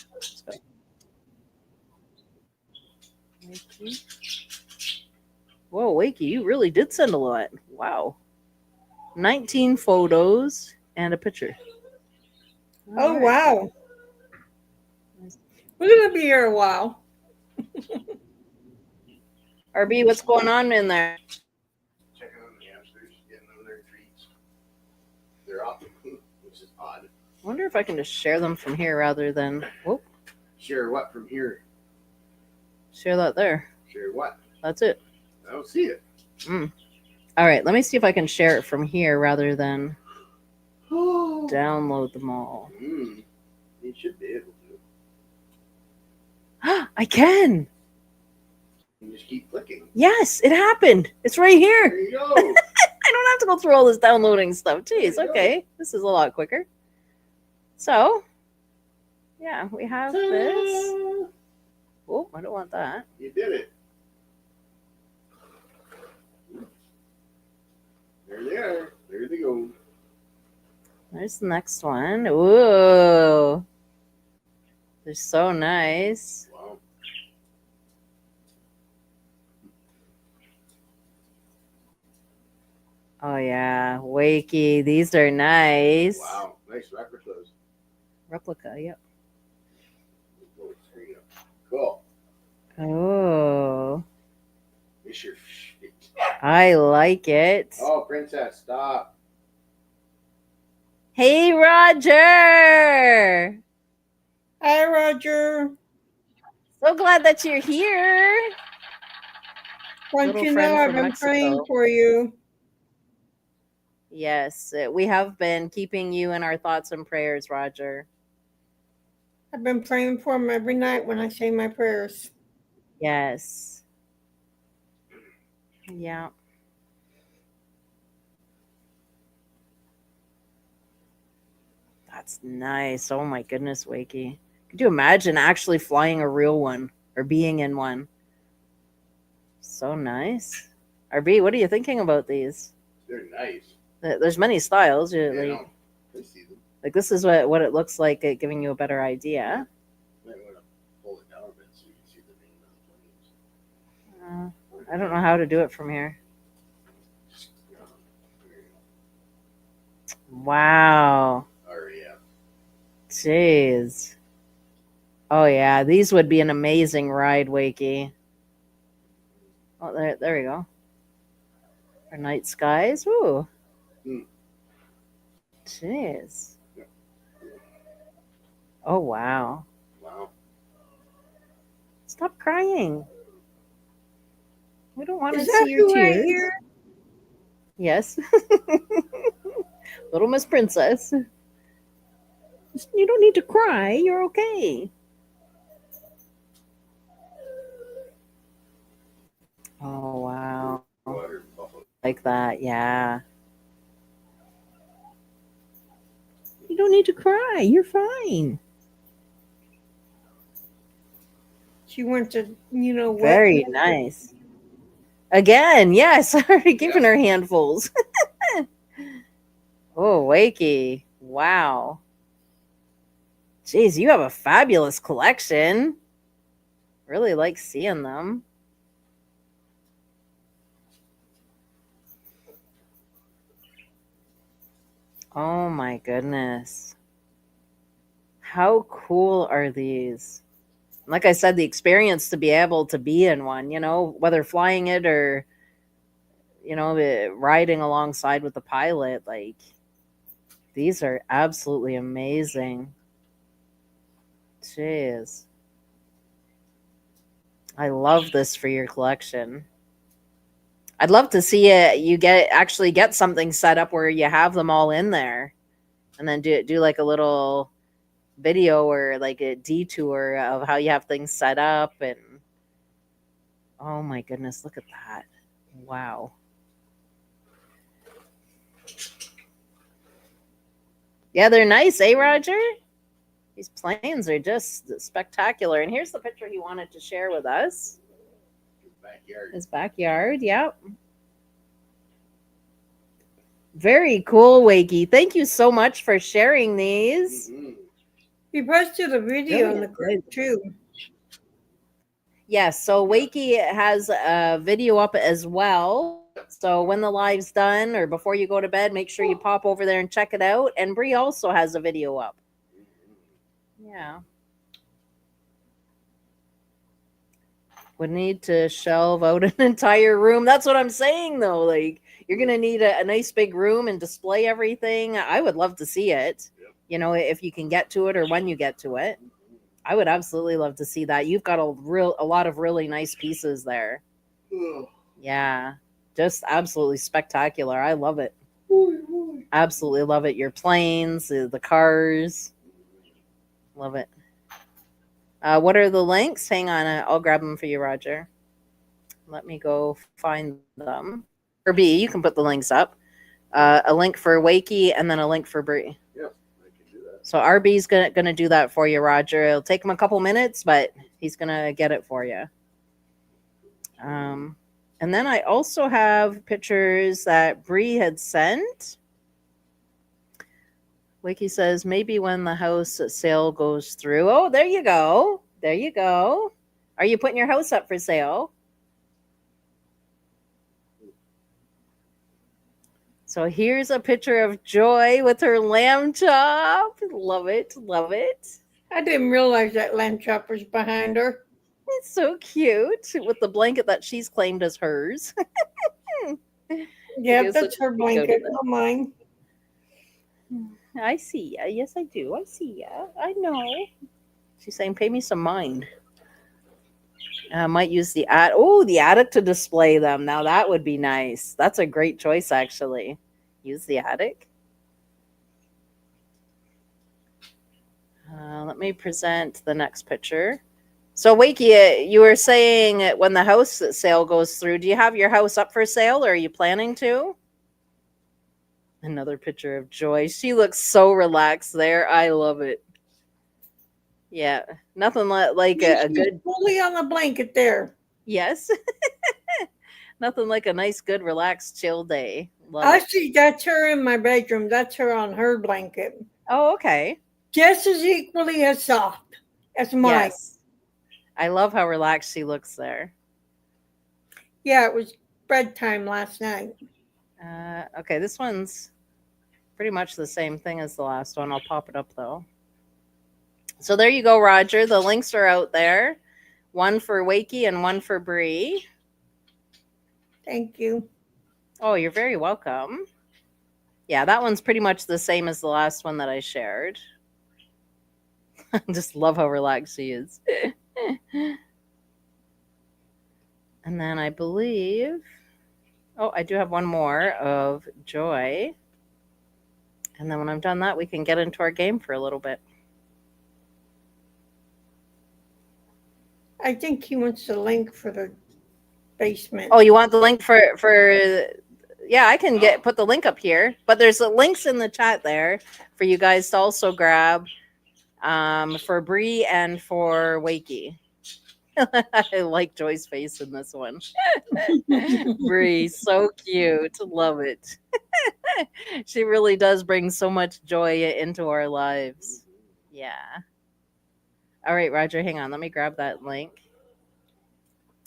Whoa, Wakey, you really did send a lot. Wow. 19 photos and a picture. Oh, All right. wow. We're going to be here a while. RB, what's going on in there? Checking on the hamsters, getting them their treats. They're up, which is odd. I wonder if I can just share them from here rather than. Whoop. Share what from here? Share that there. Share what? That's it. I don't see it. All right, let me see if I can share it from here rather than download them all. You should be able to. I can. You just keep clicking. Yes, it happened. It's right here. There you go. I don't have to go through all this downloading stuff. Jeez, okay. This is a lot quicker. So, yeah, we have this. Oh, I don't want that. You did it. There they are. There they go. There's the next one. Ooh. They're so nice. Wow. Oh, yeah. Wakey. These are nice. Wow. Nice replicas. Replica, yep. Cool. Oh. Miss your shit. I like it. Oh, Princess, stop. Hey, Roger. Hi, Roger. So glad that you're here. Want Little you friend know I've from been praying Mexico. for you. Yes, we have been keeping you in our thoughts and prayers, Roger. I've been praying for him every night when I say my prayers. Yes. Yeah. That's nice. Oh my goodness, Wakey. Could you imagine actually flying a real one or being in one? So nice. RB, what are you thinking about these? They're nice. There's many styles. Yeah, no, I see them. Like this is what it looks like, giving you a better idea. Might want to pull it down a bit so you can see the name of the planes. I don't know how to do it from here. Wow. REF. Jeez. Oh yeah, these would be an amazing ride, Wakey. Oh, there we go. Our night skies. Ooh. Jeez. Oh wow. Wow. Stop crying. We don't want to Is that see your who tears. right here? Yes. Little Miss Princess. You don't need to cry. You're okay. Oh, wow. Like that. Yeah. You don't need to cry. You're fine. She went to, what? Very nice. Again, yes. Already giving her handfuls. Oh, Wakey. Wow. Jeez, you have a fabulous collection. Really like seeing them. Oh my goodness. How cool are these? Like I said, the experience to be able to be in one, whether flying it or, riding alongside with the pilot, like these are absolutely amazing. Jeez. I love this for your collection. I'd love to see it. You get something set up where you have them all in there, and then do like a little video or like a detour of how you have things set up. And oh my goodness, look at that! Wow. Yeah, they're nice, eh, Roger? These planes are just spectacular. And here's the picture he wanted to share with us. Backyard. His backyard. Yep. Very cool, Wakey. Thank you so much for sharing these. Mm-hmm. He posted a video Really in the group too. Yes, so Wakey has a video up as well. So when the live's done or before you go to bed, make sure you pop over there and check it out. And Bree also has a video up. Yeah. Would need to shelve out an entire room. That's what I'm saying, though. Like, you're going to need a nice big room and display everything. I would love to see it, if you can get to it or when you get to it. I would absolutely love to see that. You've got a lot of really nice pieces there. Yeah. Just absolutely spectacular. I love it. Absolutely love it. Your planes, the cars. Love it. What are the links? Hang on. I'll grab them for you, Roger. Let me go find them. Or B, you can put the links up. A link for Wakey and then a link for Bree. Yeah, I can do that. So RB's gonna do that for you, Roger. It'll take him a couple minutes, but he's gonna get it for you. And then I also have pictures that Bree had sent. Wiki says maybe when the house sale goes through. Oh, there you go. There you go. Are you putting your house up for sale? So here's a picture of Joy with her lamb chop. Love it. Love it. I didn't realize that lamb chop was behind her. It's so cute with the blanket that she's claimed as hers. Yeah, that's her blanket, not mine. I see ya. Yes, I do. I see ya. I know. She's saying, pay me some mind. I might use the attic to display them. Now that would be nice. That's a great choice, actually. Use the attic. Let me present the next picture. So, Wakey, you were saying when the house sale goes through, do you have your house up for sale or are you planning to? Another picture of Joy. She looks so relaxed there. I love it. Yeah, nothing like a good. Fully on the blanket there. Yes. Nothing like a nice, good, relaxed, chill day. Love I it. see that's her in my bedroom. That's her on her blanket. Oh, okay. Just as equally as soft as mine. Yes. I love how relaxed she looks there. Yeah, it was bedtime last night. Okay, this one's pretty much the same thing as the last one. I'll pop it up though. So there you go, Roger. The links are out there. One for Wakey and one for Bree. Thank you. Oh, you're very welcome. Yeah, that one's pretty much the same as the last one that I shared. I just love how relaxed she is. And then I believe, I do have one more of Joy. And then when I'm done that, we can get into our game for a little bit. I think he wants the link for the basement. Oh, you want the link for yeah, I can get put the link up here, but there's links in the chat there for you guys to also grab for Bree and for Wakey. I like Joy's face in this one. Bree, so cute. Love it. She really does bring so much joy into our lives. Yeah. All right, Roger, hang on. Let me grab that link.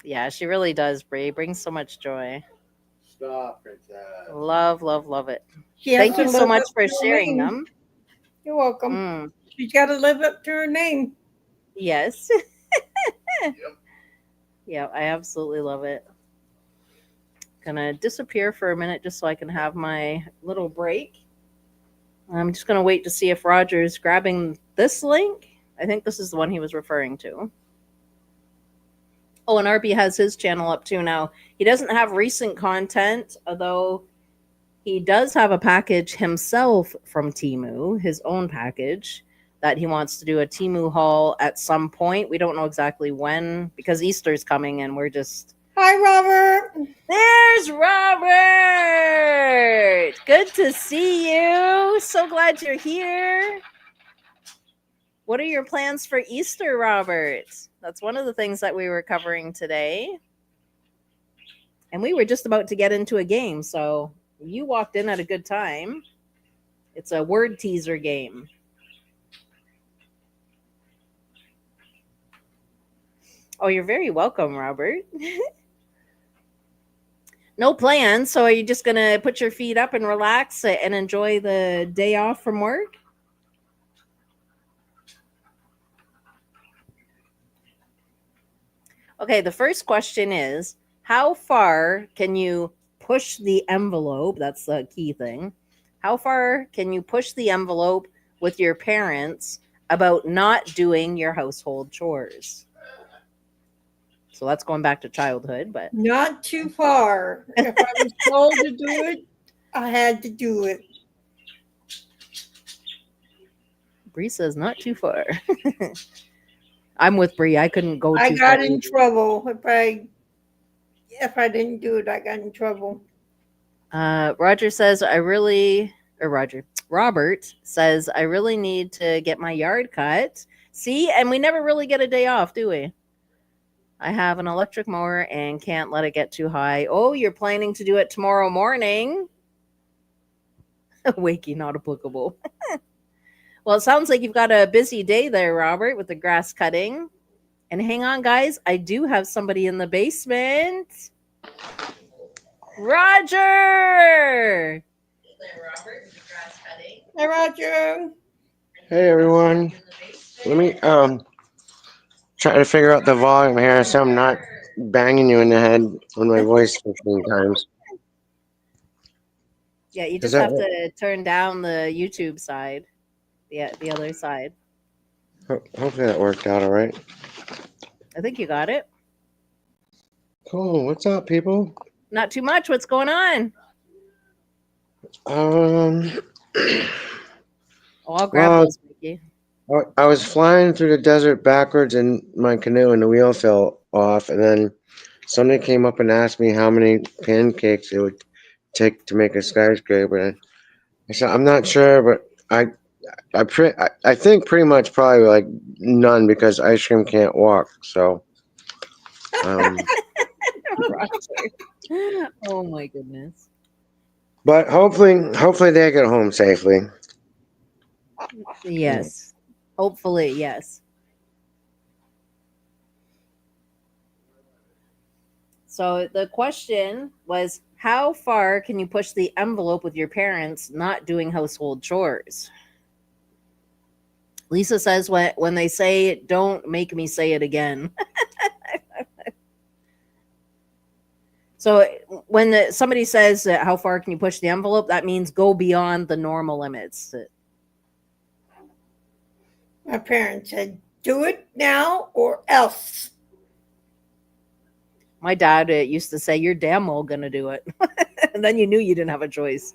Yeah, she really does, Bree. Brings so much joy. Stop, princess. Love, love, love it. She has Thank to you so live much up for to her sharing name. them. You're welcome. Mm, She's got to live up to her name. yes. Yep. Yeah, I absolutely love it. Gonna disappear for a minute just so I can have my little break. I'm just gonna wait to see if Roger's grabbing this link. I think this is the one he was referring to. Oh, and RB has his channel up too now. He doesn't have recent content, although he does have a package himself from Temu, his own package, that he wants to do a Temu haul at some point. We don't know exactly when because Easter's coming and we're just. Hi, Robert. There's Robert! Good to see you. So glad you're here. What are your plans for Easter, Robert? That's one of the things that we were covering today. And we were just about to get into a game, so you walked in at a good time. It's a word teaser game. Oh, you're very welcome, Robert. No plans, so are you just going to put your feet up and relax and enjoy the day off from work? Okay, the first question is, how far can you push the envelope? That's the key thing. How far can you push the envelope with your parents about not doing your household chores? So that's going back to childhood, but Not too far. If I was told to do it, I had to do it. Bree says not too far. I'm with Bree. I couldn't go I too got far. in trouble if I didn't do it. I got in trouble. Roger says Robert says I really need to get my yard cut. See, and we never really get a day off, do we? I have an electric mower and can't let it get too high. Oh, you're planning to do it tomorrow morning? Wakey, not applicable. Well, it sounds like you've got a busy day there, Robert, with the grass cutting. And hang on, guys, I do have somebody in the basement. Roger! Hey, Roger. Hey everyone. Let me try to figure out the volume here so I'm not banging you in the head with my voice 15 times. Yeah, you Is just that have to turn down the YouTube side, the other side. hopefully that worked out all right. I think you got it. Cool. What's up, people? Not too much. What's going on? Um Oh, I'll grab well, those, Mickey. I was flying through the desert backwards in my canoe and the wheel fell off, and then somebody came up and asked me how many pancakes it would take to make a skyscraper. And I said I'm not sure, but I think pretty much probably like none because ice cream can't walk. So um, Roger. Oh my goodness. but hopefully they get home safely. Yes. Hopefully, yes. So the question was, how far can you push the envelope with your parents not doing household chores? Lisa says when they say it, don't make me say it again. So when somebody says how far can you push the envelope, that means go beyond the normal limits. My parents said, do it now or else. My dad used to say, you're damn well going to do it. And then you knew you didn't have a choice.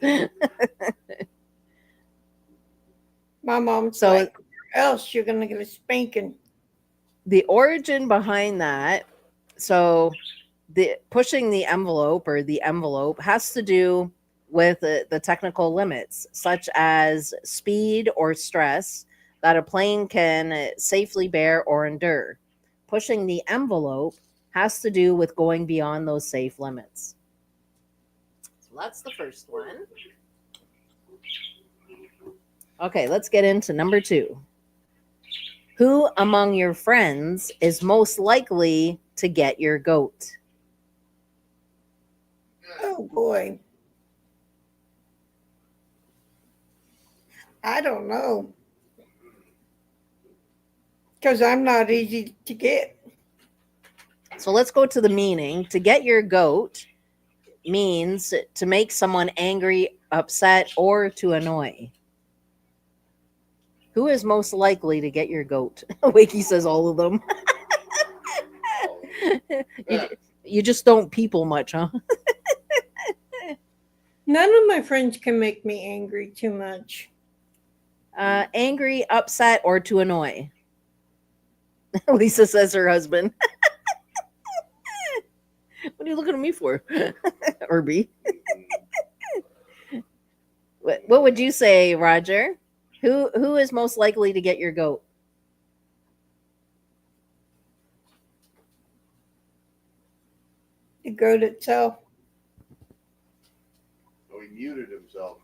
My mom's So like, or else you're gonna get a spanking. the origin behind that, so the pushing the envelope or the envelope has to do with the technical limits, such as speed or stress that a plane can safely bear or endure. Pushing the envelope has to do with going beyond those safe limits. So that's the first one. Okay, let's get into number 2. Who among your friends is most likely to get your goat? Oh boy. I don't know. Because I'm not easy to get. So let's go to the meaning. To get your goat means to make someone angry, upset, or to annoy. Who is most likely to get your goat? Wakey says all of them. you, you just don't people much, huh? None of my friends can make me angry too much. Angry, upset, or to annoy. Lisa says her husband. What are you looking at me for? Herbie. What would you say, Roger? Who is most likely to get your goat? The goat itself. Oh, he muted himself.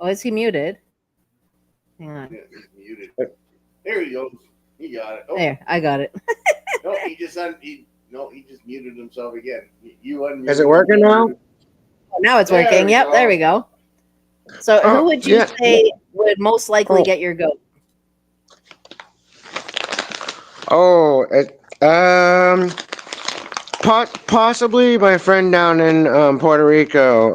Oh, is he muted? Hang on. Yeah, he's muted. There he goes. He got it. Oh, There, I got it. no, he just muted himself again. You unmuted. Is it working now? Oh, now it's There working. we Yep, go. there we go. So, Oh, who would you yeah. say would most likely Oh. get your goat? Oh, possibly my friend down in Puerto Rico.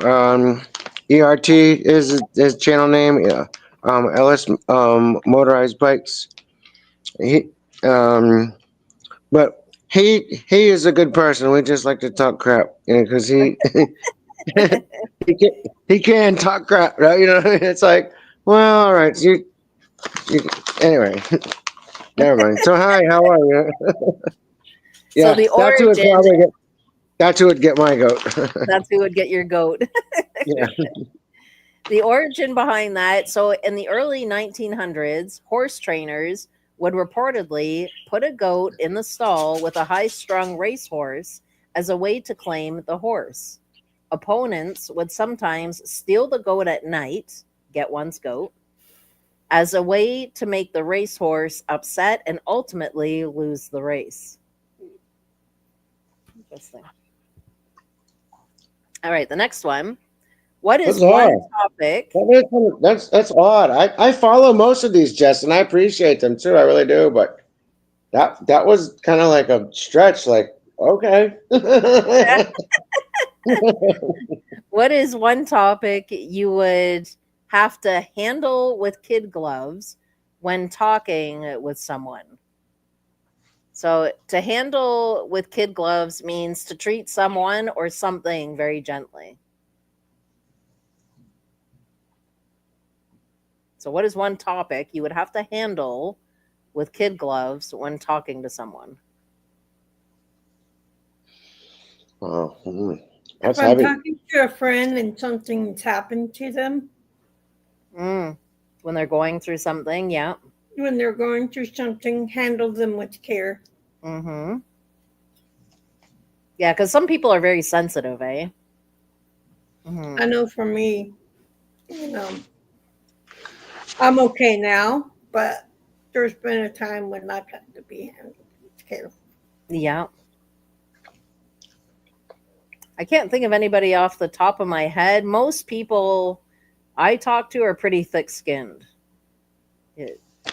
ERT is his channel name. Yeah. Ellis Motorized Bikes. He but he is a good person. We just like to talk crap, because he he can talk crap, right? It's like, well, all right, you anyway. Never mind. So hi, how are you? So Yeah, the that's who would origin, probably get. That's who would get my goat. that's who would get your goat. Yeah. The origin behind that, so in the early 1900s, horse trainers would reportedly put a goat in the stall with a high-strung racehorse as a way to claim the horse. Opponents would sometimes steal the goat at night, get one's goat, as a way to make the racehorse upset and ultimately lose the race. Interesting. All right, the next one. What is That's one odd. topic? That's odd. I follow most of these, Jess, and I appreciate them too. I really do. But that was kind of like a stretch. Like, okay. What is one topic you would have to handle with kid gloves when talking with someone? So, to handle with kid gloves means to treat someone or something very gently. So, what is one topic you would have to handle with kid gloves when talking to someone? Oh, If that's I'm heavy. talking to a friend and something's happened to them, When they're going through something, yeah. when they're going through something, handle them with care. Mm-hmm. Yeah, because some people are very sensitive, eh? Mm-hmm. I know for me, you know, I'm okay now, but there's been a time when I've had to be handled with care. Yeah. I can't think of anybody off the top of my head. Most people I talk to are pretty thick skinned.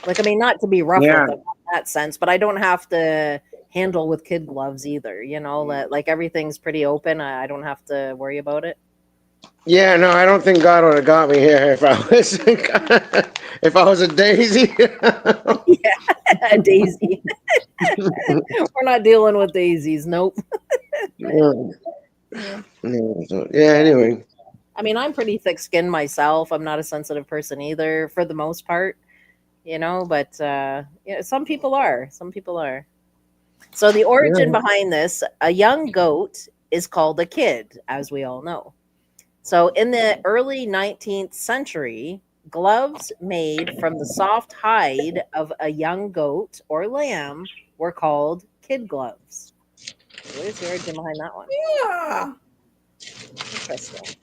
Like, I mean, not to be rough Yeah. with them in that sense, but I don't have to handle with kid gloves either. Like everything's pretty open. I don't have to worry about it. Yeah. No, I don't think God would have got me here if I was if I was a daisy. Yeah, Daisy. We're not dealing with daisies. Nope. Yeah. Yeah. Yeah. Anyway. I mean, I'm pretty thick skinned myself. I'm not a sensitive person either, for the most part, but some people are. Some people are. So, the origin Yeah. behind this, a young goat is called a kid, as we all know. So, in the early 19th century, gloves made from the soft hide of a young goat or lamb were called kid gloves. So, there's the origin behind that one. Yeah. Interesting.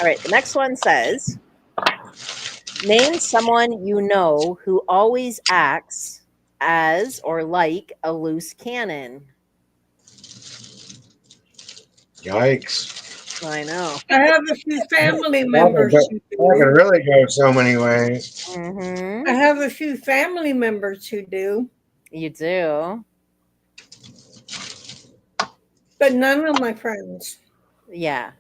All right, the next one says, name someone you know who always acts as or like a loose cannon. Yikes. I know. I have a few family That members could, who that could do. really go so many ways. I Mm-hmm. have a few family members who do, You do. but none of my friends. Yeah.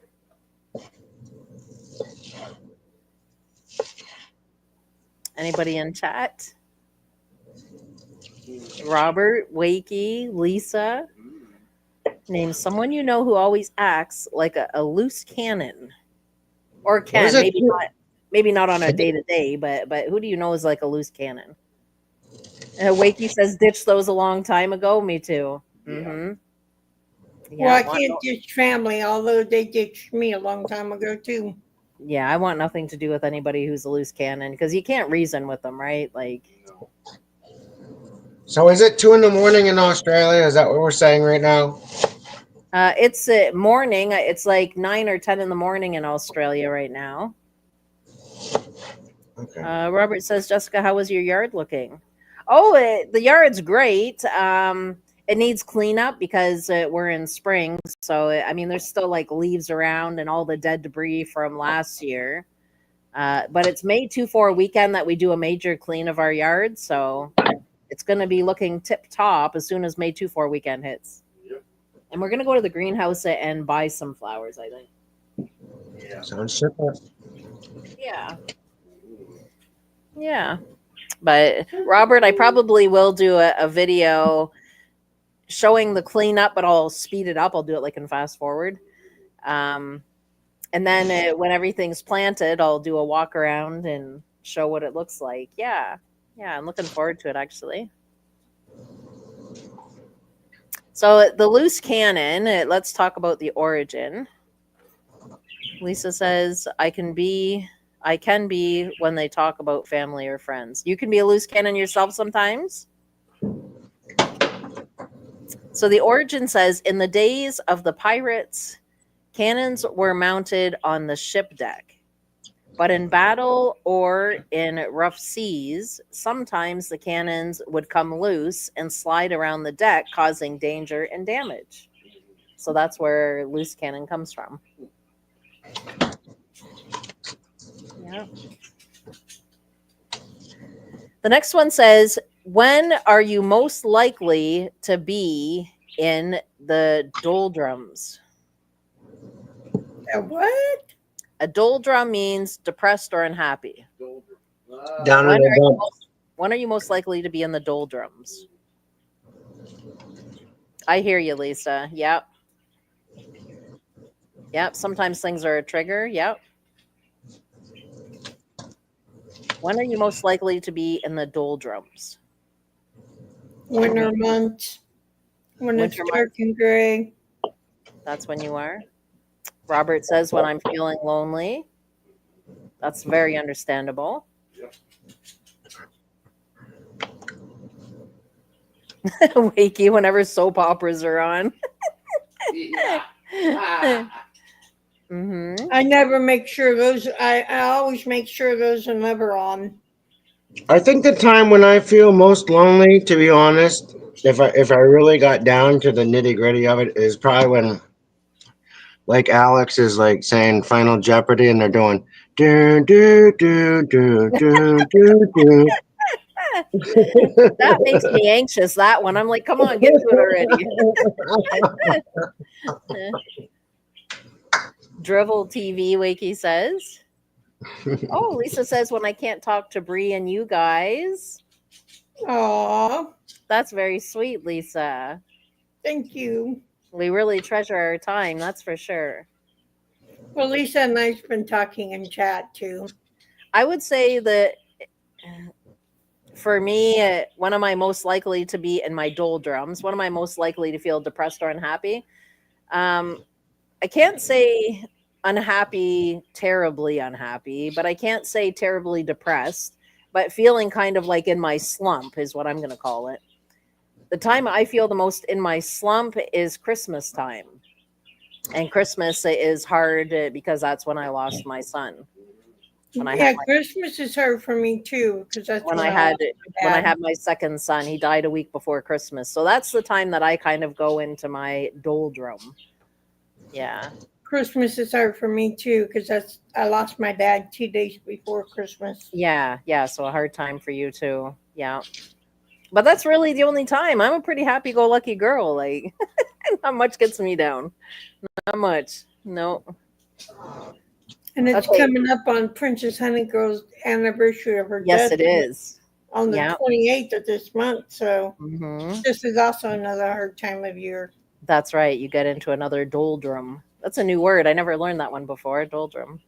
Anybody in chat? Robert, Wakey, Lisa. Name someone you know who always acts like a loose cannon. Or What is can, it? maybe not on a day to day, but who do you know is like a loose cannon? Wakey says ditch those a long time ago. Me too. Yeah. Mm-hmm. Well, Yeah, I can't ditch family, although they ditched me a long time ago, too. yeah, I want nothing to do with anybody who's a loose cannon because you can't reason with them, right? Like, No. So is it 2 in the morning in Australia? Is that what we're saying right now? it's morning. It's like 9 or 10 in the morning in Australia right now. Okay. Robert says, Jessica, how was your yard looking? Oh, the yard's great. It needs cleanup because we're in spring. So, I mean, there's still like leaves around and all the dead debris from last year. But it's May 2-4 weekend that we do a major clean of our yard. So it's going to be looking tip top as soon as May 2-4 weekend hits. Yep. And we're going to go to the greenhouse and buy some flowers, I think. Yeah. Sounds super. Yeah. Yeah. But Robert, I probably will do a video showing the cleanup, but I'll speed it up. I'll do it like in fast forward. Um, and then when everything's planted, I'll do a walk around and show what it looks like. Yeah. Yeah. I'm looking forward to it actually. So the loose cannon, let's talk about the origin. Lisa says, I can be when they talk about family or friends. You can be a loose cannon yourself sometimes. So the origin says, in the days of the pirates, cannons were mounted on the ship deck. But in battle or in rough seas, sometimes the cannons would come loose and slide around the deck, causing danger and damage. So that's where loose cannon comes from. Yeah. The next one says, when are you most likely to be in the doldrums? A what? A doldrum means depressed or unhappy. Down in When the are you dumps. when are you most likely to be in the doldrums? I hear you, Lisa. Yep. Yep. Sometimes things are a trigger. Yep. When are you most likely to be in the doldrums? Winter months, when it's Winter dark months. and gray. That's when you are. Robert says, when I'm feeling lonely. That's very understandable. Yep. Wakey whenever soap operas are on. Yeah. Ah. Mm-hmm. I never make sure those, I always make sure those are never on. I think the time when I feel most lonely, to be honest, if I really got down to the nitty gritty of it, is probably when like Alex is like saying Final Jeopardy and they're doing do do do do do do That makes me anxious, that one. I'm like, come on, get to it already. Drivel TV, Wakey says. Oh, Lisa says, when I can't talk to Bree and you guys. Aw, That's very sweet, Lisa. thank you. We really treasure our time, that's for sure. Well, Lisa and I's been talking in chat too. I would say that for me, when am I most likely to be in my doldrums? When am I most likely to feel depressed or unhappy? Um, I can't say unhappy, terribly unhappy, but I can't say terribly depressed. But feeling kind of like in my slump is what I'm going to call it. The time I feel the most in my slump is Christmas time. And Christmas is hard because that's when I lost my son. When I had Yeah, Christmas is hard for me too because that's when when I I had lost my when I dad. had my second son, he died a week before Christmas. So that's the time that I kind of go into my doldrum. Yeah. Christmas is hard for me too because that's I lost my dad 2 days before Christmas. Yeah, yeah, so a hard time for you too. Yeah. But that's really the only time. I'm a pretty happy go lucky girl. Like not much gets me down. Not much. No. And it's Okay. coming up on Princess Honeygirl's anniversary of her Yes, death it is. on the Yeah. 28th of this month. So Hmm. this is also another hard time of year. That's right. You get into another doldrum. That's a new word. I never learned that one before. Doldrum.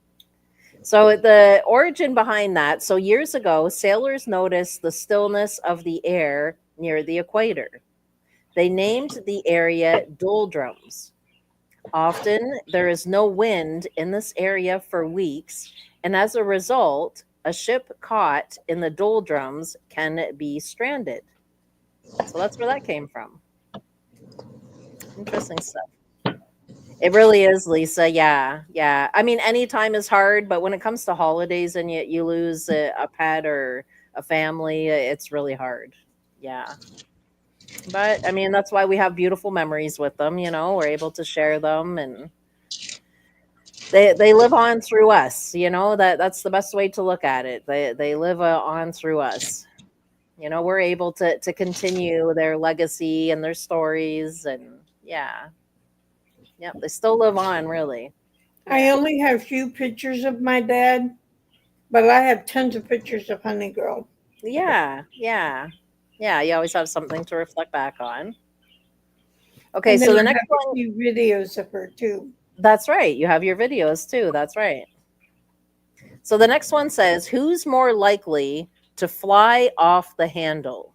So the origin behind that. So years ago, sailors noticed the stillness of the air near the equator. They named the area doldrums. Often there is no wind in this area for weeks, and as a result, a ship caught in the doldrums can be stranded. So that's where that came from. Interesting stuff. It really is, Lisa. Yeah, yeah. I mean, any time is hard, but when it comes to holidays and you lose a pet or a family, it's really hard. Yeah. But I mean, that's why we have beautiful memories with them. We're able to share them, and they live on through us. That's the best way to look at it. They live on through us. We're able to continue their legacy and their stories, and yeah, yep, they still live on, really. I Yeah. only have few pictures of my dad, but I have tons of pictures of Honey Girl. Yeah, yeah, yeah. You always have something to reflect back on. Okay, And then so the I next have a one, few videos of her too. that's right. You have your videos too. That's right. So the next one says, who's more likely to fly off the handle?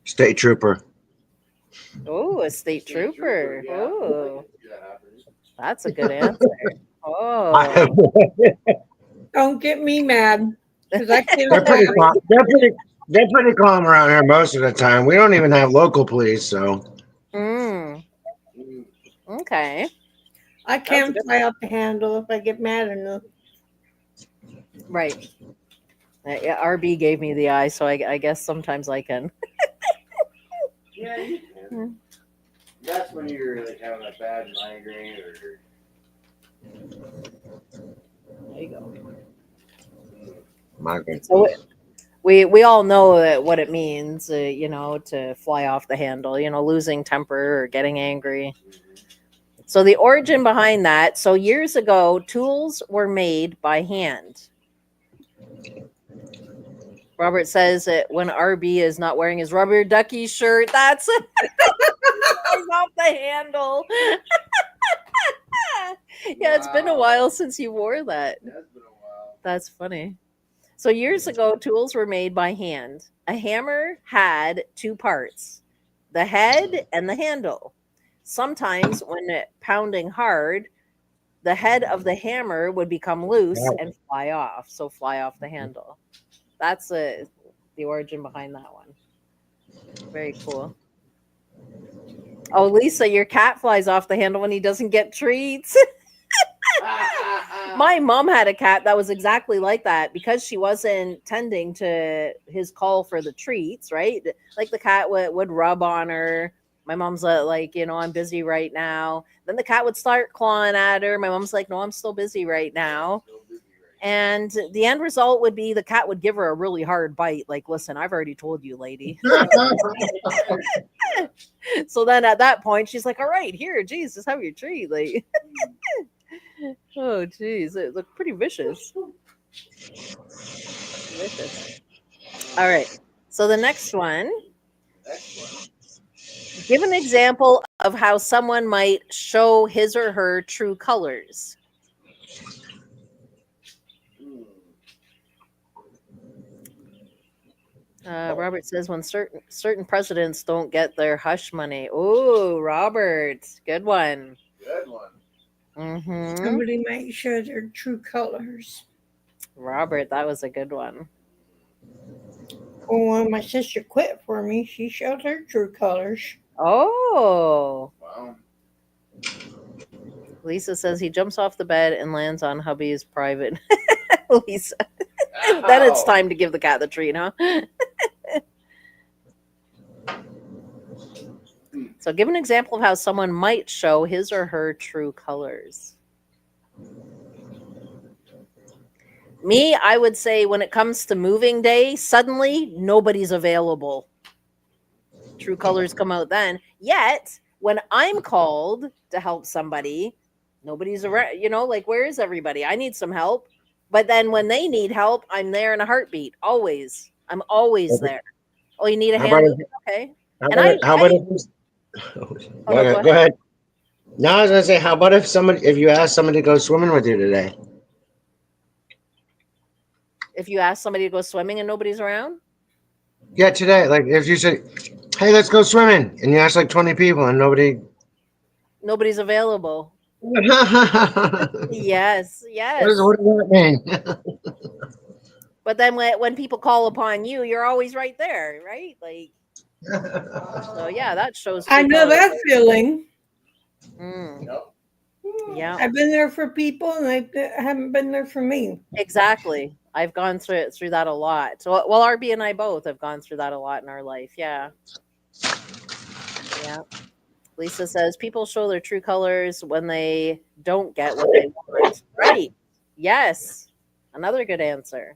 State trooper. Oh, a state trooper. Yeah. Oh, See that happen. that's a good answer. I- Oh, Don't get me mad because I can't they're pretty fly. calm. They're pretty calm around here most of the time. We don't even have local police, so mm, Mm. okay. I That's a can good fly off the handle if I get mad enough. right. Yeah, RB gave me the eye, so I guess sometimes I can. Yeah, you Hmm. can. That's when you're like having a bad migraine or. There you go. my goodness. So we all know what it means, to fly off the handle, losing temper or getting angry. So the origin behind that, so years ago, tools were made by hand. Robert says that when RB is not wearing his rubber ducky shirt, that's it. Flies off the handle. Yeah, it's been a Wow. while since you wore that. It has been a while. That's funny. So years ago, tools were made by hand. A hammer had two parts, the head and the handle. Sometimes, when pounding hard, the head of the hammer would become loose and fly off. So, fly off the handle. That's the origin behind that one. Very cool. Oh, Lisa, your cat flies off the handle when he doesn't get treats. My mom had a cat that was exactly like that because she wasn't tending to his call for the treats, right? Like the cat would rub on her. My mom's like, I'm busy right now. Then the cat would start clawing at her. My mom's like, no, I'm still busy right now. Still busy And the end result would be the cat would give her a really hard bite. Like, listen, I've already told you, lady. So then at that point, she's like, all right, here, geez, just have your treat. Like, oh, geez, it looked pretty vicious. Vicious. All right. So the next one, Next one. Give an example of how someone might show his or her true colors. Robert says when certain presidents don't get their hush money. Oh, Robert, good one. Good one. Mm-hmm. Somebody might show their true colors. Robert, that was a good one. Oh, when my sister quit for me, she showed her true colors. Oh, Wow. Lisa says he jumps off the bed and lands on hubby's private. Lisa, then it's Ow. time to give the cat the treat, huh? So, give an example of how someone might show his or her true colors. Me, I would say when it comes to moving day, suddenly nobody's available. True colors come out then. Yet, when I'm called to help somebody, nobody's around. Like, where is everybody? I need some help. But then when they need help, I'm there in a heartbeat. Always. I'm always there. Oh, you need a How about hand? if, Okay. how And about if, how about if Oh, no, go ahead. No, I was gonna say, how about if you ask somebody to go swimming with you today? If you ask somebody to go swimming and nobody's around? Yeah, today. Like if you say, "Hey, let's go swimming," and you ask like 20 people and nobody. Nobody's available. what, Yes, what does that mean? But then when people call upon you, you're always right there, right? Like, so yeah, that shows I true know colors. that feeling. Mm, Yep. yeah, I've been there for people, and they haven't been there for me. exactly. I've gone through that a lot. So, well, RB and I both have gone through that a lot in our life. Yeah, yeah. Lisa says people show their true colors when they don't get what they want. Right. Yes. Another good answer.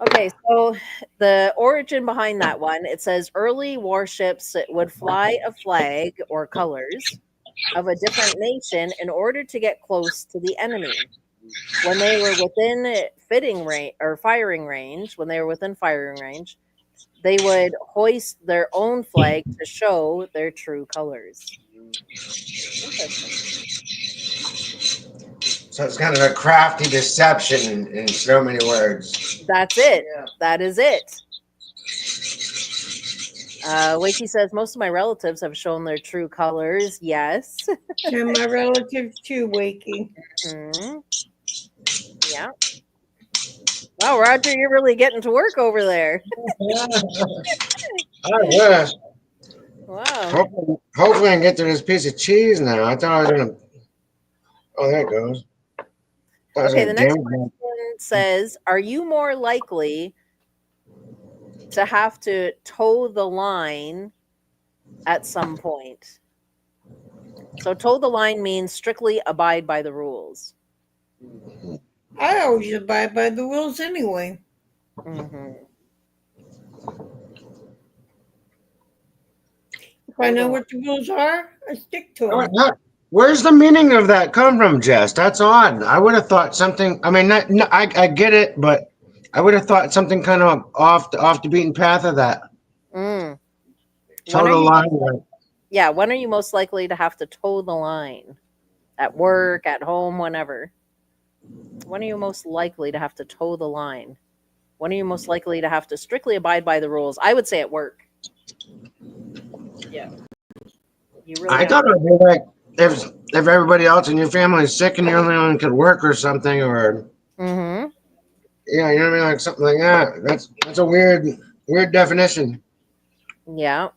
Okay, so the origin behind that one, it says early warships would fly a flag or colors of a different nation in order to get close to the enemy. When they were within fitting range or firing range, when they were within firing range, they would hoist their own flag to show their true colors. Interesting. So it's kind of a crafty deception in so many words. That's it. Yeah. That is it. Wakey says most of my relatives have shown their true colors. Yes. And my relatives too, Wakey. Mhm. Yeah. Wow, Roger, you're really getting to work over there. I wish. Wow. Hopefully I can get to this piece of cheese now. I thought I was gonna. Oh, there it goes. That was Okay, a the next damn. question says, are you more likely to have to toe the line at some point? So toe the line means strictly abide by the rules. I always abide by the rules anyway. Mm-hmm. If I know what the rules are, I stick to them. Where's the meaning of that come from, Jess? That's odd. I would have thought something. I mean, not, no, I get it, but I would have thought something kind of off the beaten path of that. Mm. Total line. When are you most likely to have to toe the line? At work, at home, whenever. When are you most likely to have to toe the line? When are you most likely to have to strictly abide by the rules? I would say at work. Yeah. You really I thought it would be like if everybody else in your family is sick and you're the only one who could work or something, or Mm-hmm. yeah, you know what I mean, like something like that. That's a weird definition. Yeah.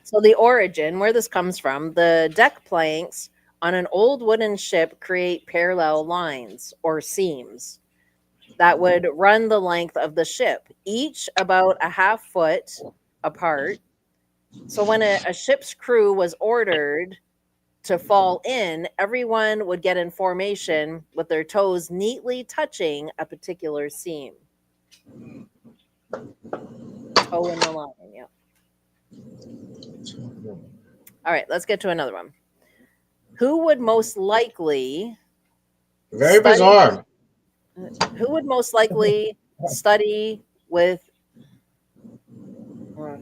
So the origin, where this comes from, the deck planks on an old wooden ship create parallel lines or seams that would run the length of the ship, each about a half foot apart. So when a ship's crew was ordered to fall in, everyone would get in formation with their toes neatly touching a particular seam. Toe in the line, yeah. All right, let's get to another one. Who would most likely Very study, bizarre. Who would most likely study with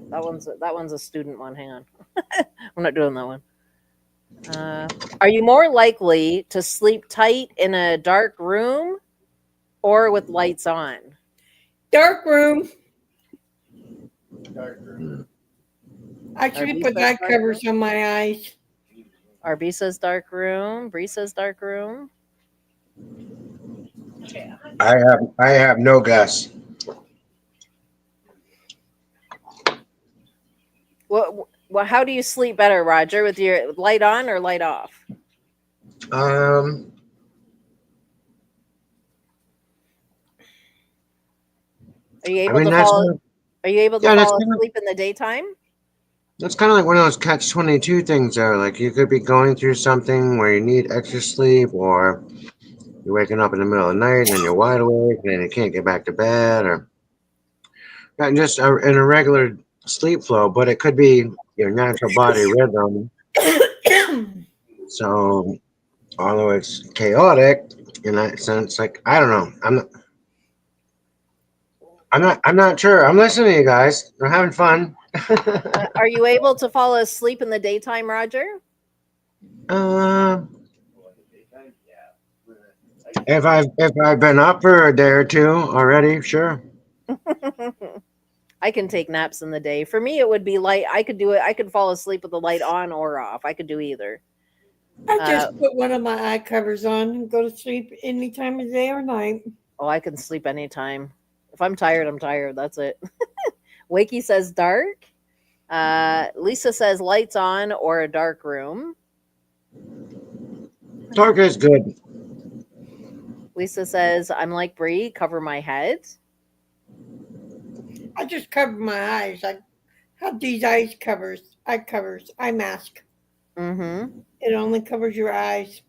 That one's a student one. Hang on. I'm not doing that one. Are you more likely to sleep tight in a dark room or with lights on? Dark room. Darker. I should RB put says that dark covers room. on my eyes. RB says dark room. Bree says dark room. I have no guess. What? How do you sleep better, Roger? With your light on or light off? Um, Are you I able mean to fall? Are you able to yeah, fall asleep in the daytime? that's kind of like one of those catch-22 things there. Like you could be going through something where you need extra sleep, or you're waking up in the middle of the night and then you're wide awake and then you can't get back to bed, or not just in a regular sleep flow, but it could be your natural body rhythm. So although it's chaotic in that sense, like I don't know, I'm not sure. I'm listening to you guys. I'm having fun. Are you able to fall asleep in the daytime, Roger? uh, Well, in the daytime, yeah. if I've been up for a day or two already, sure. I can take naps in the day. For me, it would be light. I could do it. I could fall asleep with the light on or off. I could do either. I Uh, just put one of my eye covers on and go to sleep any time of day or night. oh, I can sleep anytime. If I'm tired, I'm tired. That's it. Wakey says dark. Lisa says lights on or a dark room. Dark is good. Lisa says I'm like Bree. Cover my head. I just cover my eyes. I have these eye covers, eye mask. Mm-hmm. It only covers your eyes.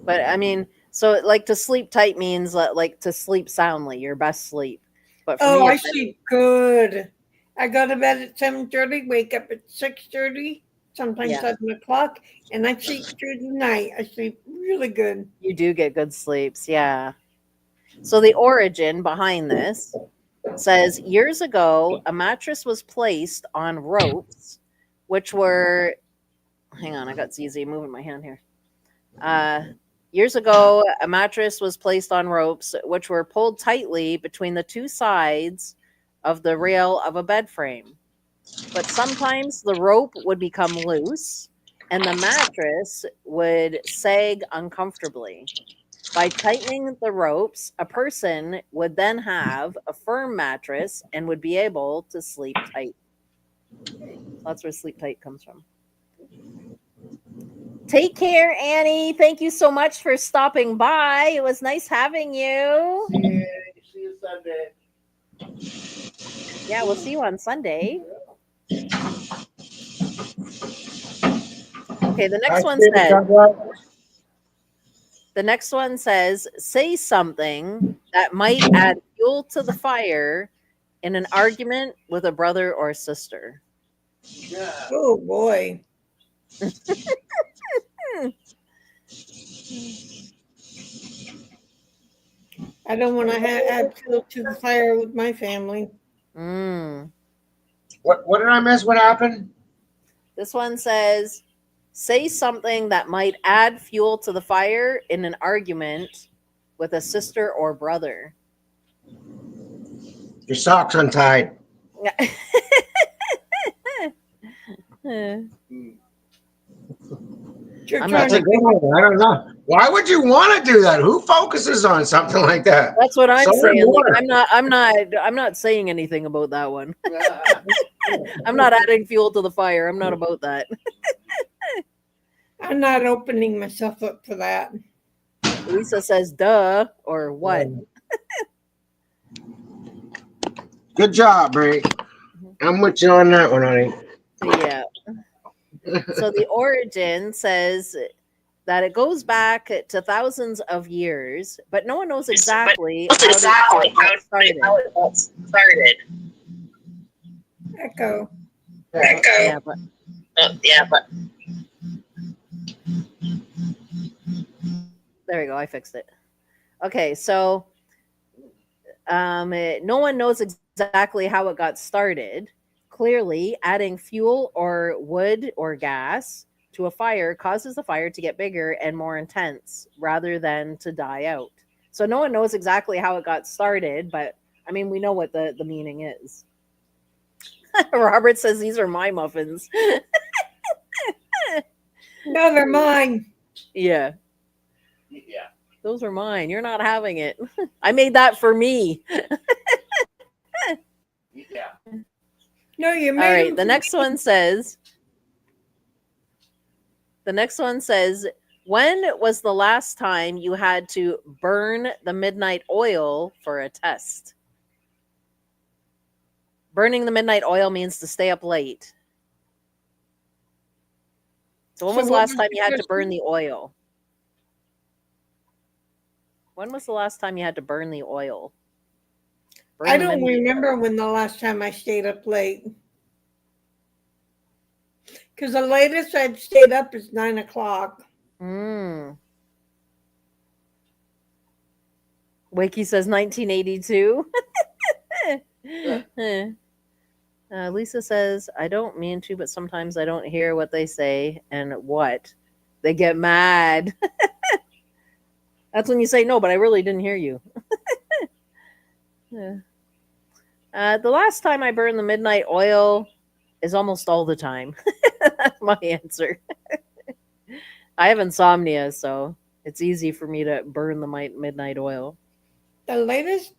But I mean, so like to sleep tight means like to sleep soundly, your best sleep. But for Oh, me, I it's sleep good. I go to bed at 7:30, wake up at 6:30, sometimes yeah, 7 o'clock, and I sleep through the night. I sleep really good. you do get good sleeps. Yeah. So the origin behind this says years ago, a mattress was placed on ropes, which were. Hang on, I got ZZ moving my hand here. Uh, Years ago, a mattress was placed on ropes, which were pulled tightly between the two sides of the rail of a bed frame. But sometimes the rope would become loose and the mattress would sag uncomfortably. By tightening the ropes, a person would then have a firm mattress and would be able to sleep tight. That's where sleep tight comes from. Take care, Annie. Thank you so much for stopping by. It was nice having you. Yeah, see you Sunday. Yeah, we'll see you on Sunday. Okay, the next one says, say something that might add fuel to the fire in an argument with a brother or sister. Yeah. Oh boy. Hmm. I don't want to add fuel to the fire with my family. Mm. What did I miss? What happened? This one says, say something that might add fuel to the fire in an argument with a sister or brother. Your socks untied. I'm Mm. You're not trying That's a to good one. I don't know. Why would you want to do that? Who focuses on something like that? That's what I'm Someone saying. Like more. I'm not saying anything about that one. I'm not adding fuel to the fire. I'm not about that. I'm not opening myself up for that. Lisa says duh or what? Good job, Bree. I'm with you on that one, honey. Yeah. So the origin says that it goes back to thousands of years, but no one knows exactly how it got started. Echo. Yeah, but there we go. I fixed it. Okay, so no one knows exactly exactly how it got started. Clearly, adding fuel or wood or gas to a fire causes the fire to get bigger and more intense rather than to die out. So no one knows exactly how it got started, but I mean, we know what the meaning is. Robert says these are my muffins. No, they're mine. Yeah, Yeah. those are mine. You're not having it. I made that for me. Yeah. No, you All made right, them for me. the next one says, when was the last time you had to burn the midnight oil for a test? Burning the midnight oil means to stay up late. So when So was the what last was time the you had to burn question? the oil? When was the last time you had to burn the oil? I Burn the don't midnight remember oil. when the last time I stayed up late. Because the latest I'd stayed up is 9 o'clock. Mm. Wakey says 1982. Lisa says, I don't mean to, but sometimes I don't hear what they say and what? They get mad. That's when you say, no, but I really didn't hear you. Yeah. The last time I burned the midnight oil is almost all the time. That's my answer. I have insomnia, so it's easy for me to burn the midnight oil. The latest,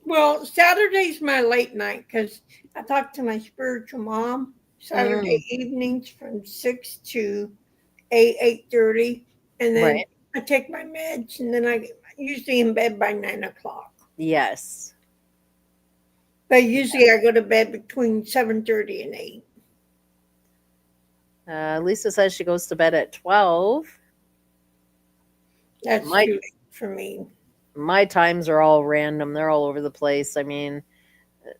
well, Saturday's my late night because I talk to my spiritual mom Saturday Mm, evenings from 6 to 8:30, and then right. I take my meds, and then I usually in bed by 9 o'clock. Yes. But usually I go to bed between 7:30 and 8. Lisa says she goes to bed at 12. That's My too late for me. my times are all random. They're all over the place. I mean,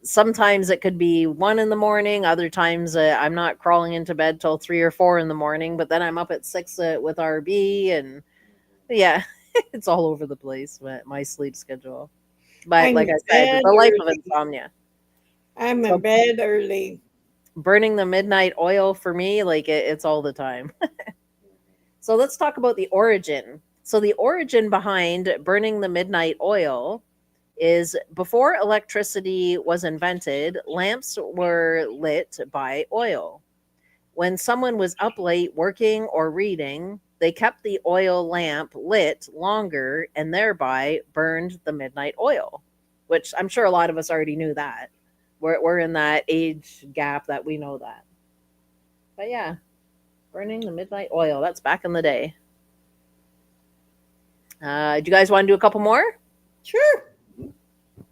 sometimes it could be 1 in the morning. Other times I'm not crawling into bed till 3 or 4 in the morning. But then I'm up at 6 with RB, and yeah, it's all over the place. My sleep schedule. But I'm like in I said, bed the life of early. insomnia. I'm in So bed early. burning the midnight oil for me, like it's all the time. So let's talk about the origin. So the origin behind burning the midnight oil is before electricity was invented, lamps were lit by oil. When someone was up late working or reading, they kept the oil lamp lit longer and thereby burned the midnight oil, which I'm sure a lot of us already knew that. We're in that age gap that we know that. But yeah, burning the midnight oil, that's back in the day. Do you guys want to do a couple more? Sure.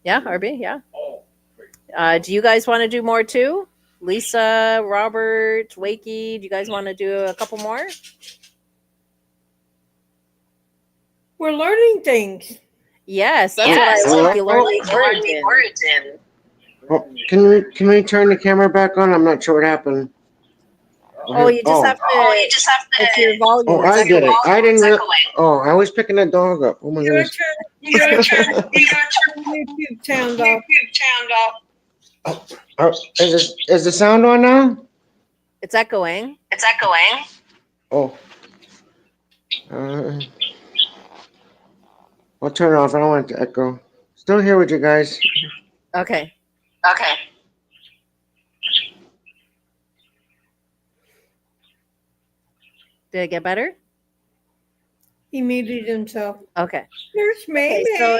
Yeah, RB, yeah. Oh, great. Do you guys want to do more too? Lisa, Robert, Wakey, do you guys want to do a couple more? We're learning things. Yes, that's what I Yes, like. I You learn the origin. Oh, can we turn the camera back on? I'm not sure what happened. Oh, you just Oh, have to. It's your volume. oh, It's I did it. echoing. I didn't. Oh, I was picking a dog up. Oh my You gotta goodness. turn, you gotta turn YouTube sound off. Oh, is the sound on now? It's echoing. Oh, uh, I'll turn it off. I don't want it to echo. Still here with you guys. Okay. Did it get better? He muted himself. Okay. There's May Okay. So,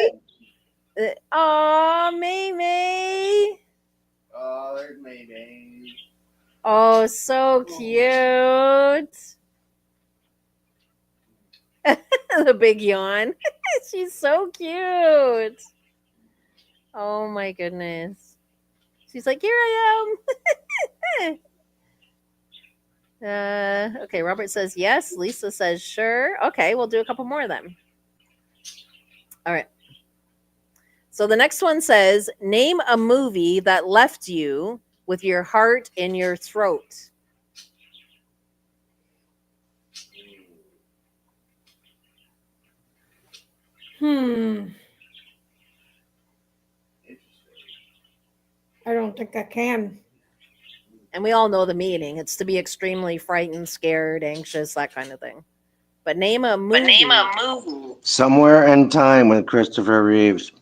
May. oh, May. Oh, there's Mayday. Oh, so cute. The big yawn. She's so cute. Oh my goodness. She's like, here I am. Okay, Robert says yes. Lisa says sure. Okay, we'll do a couple more of them. All right. So the next one says, name a movie that left you with your heart in your throat. Hmm. Interesting. I don't think I can. And we all know the meaning. It's to be extremely frightened, scared, anxious, that kind of thing. But name a movie. Somewhere in Time with Christopher Reeves.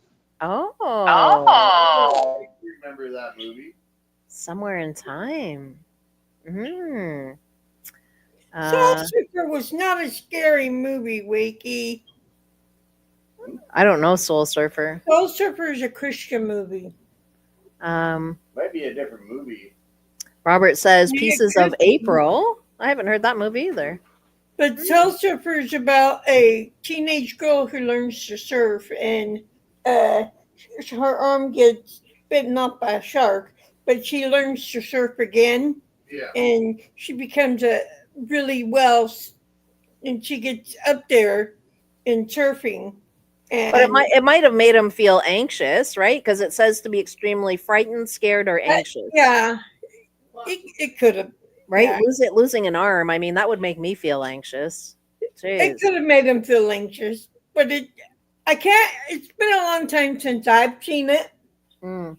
Oh, I remember that movie. Somewhere in Time. Hmm. Soul Uh, Surfer was not a scary movie, Wakey. I don't know Soul Surfer. Soul Surfer is a Christian movie. Um, Might be a different movie. Robert says Yeah, Pieces it of could be. April. I haven't heard that movie either. But Soul Surfer is about a teenage girl who learns to surf, and uh, her arm gets bitten off by a shark, but she learns to surf again, Yeah. and she becomes a really well, and she gets up there in surfing, But and it might have made him feel anxious, right? Because it says to be extremely frightened, scared, or anxious. yeah, it could have, Right? yeah, Losing an arm. I mean, that would make me feel anxious. it Jeez. could have made him feel anxious, but I can't. It's been a long time since I've seen it, Mm.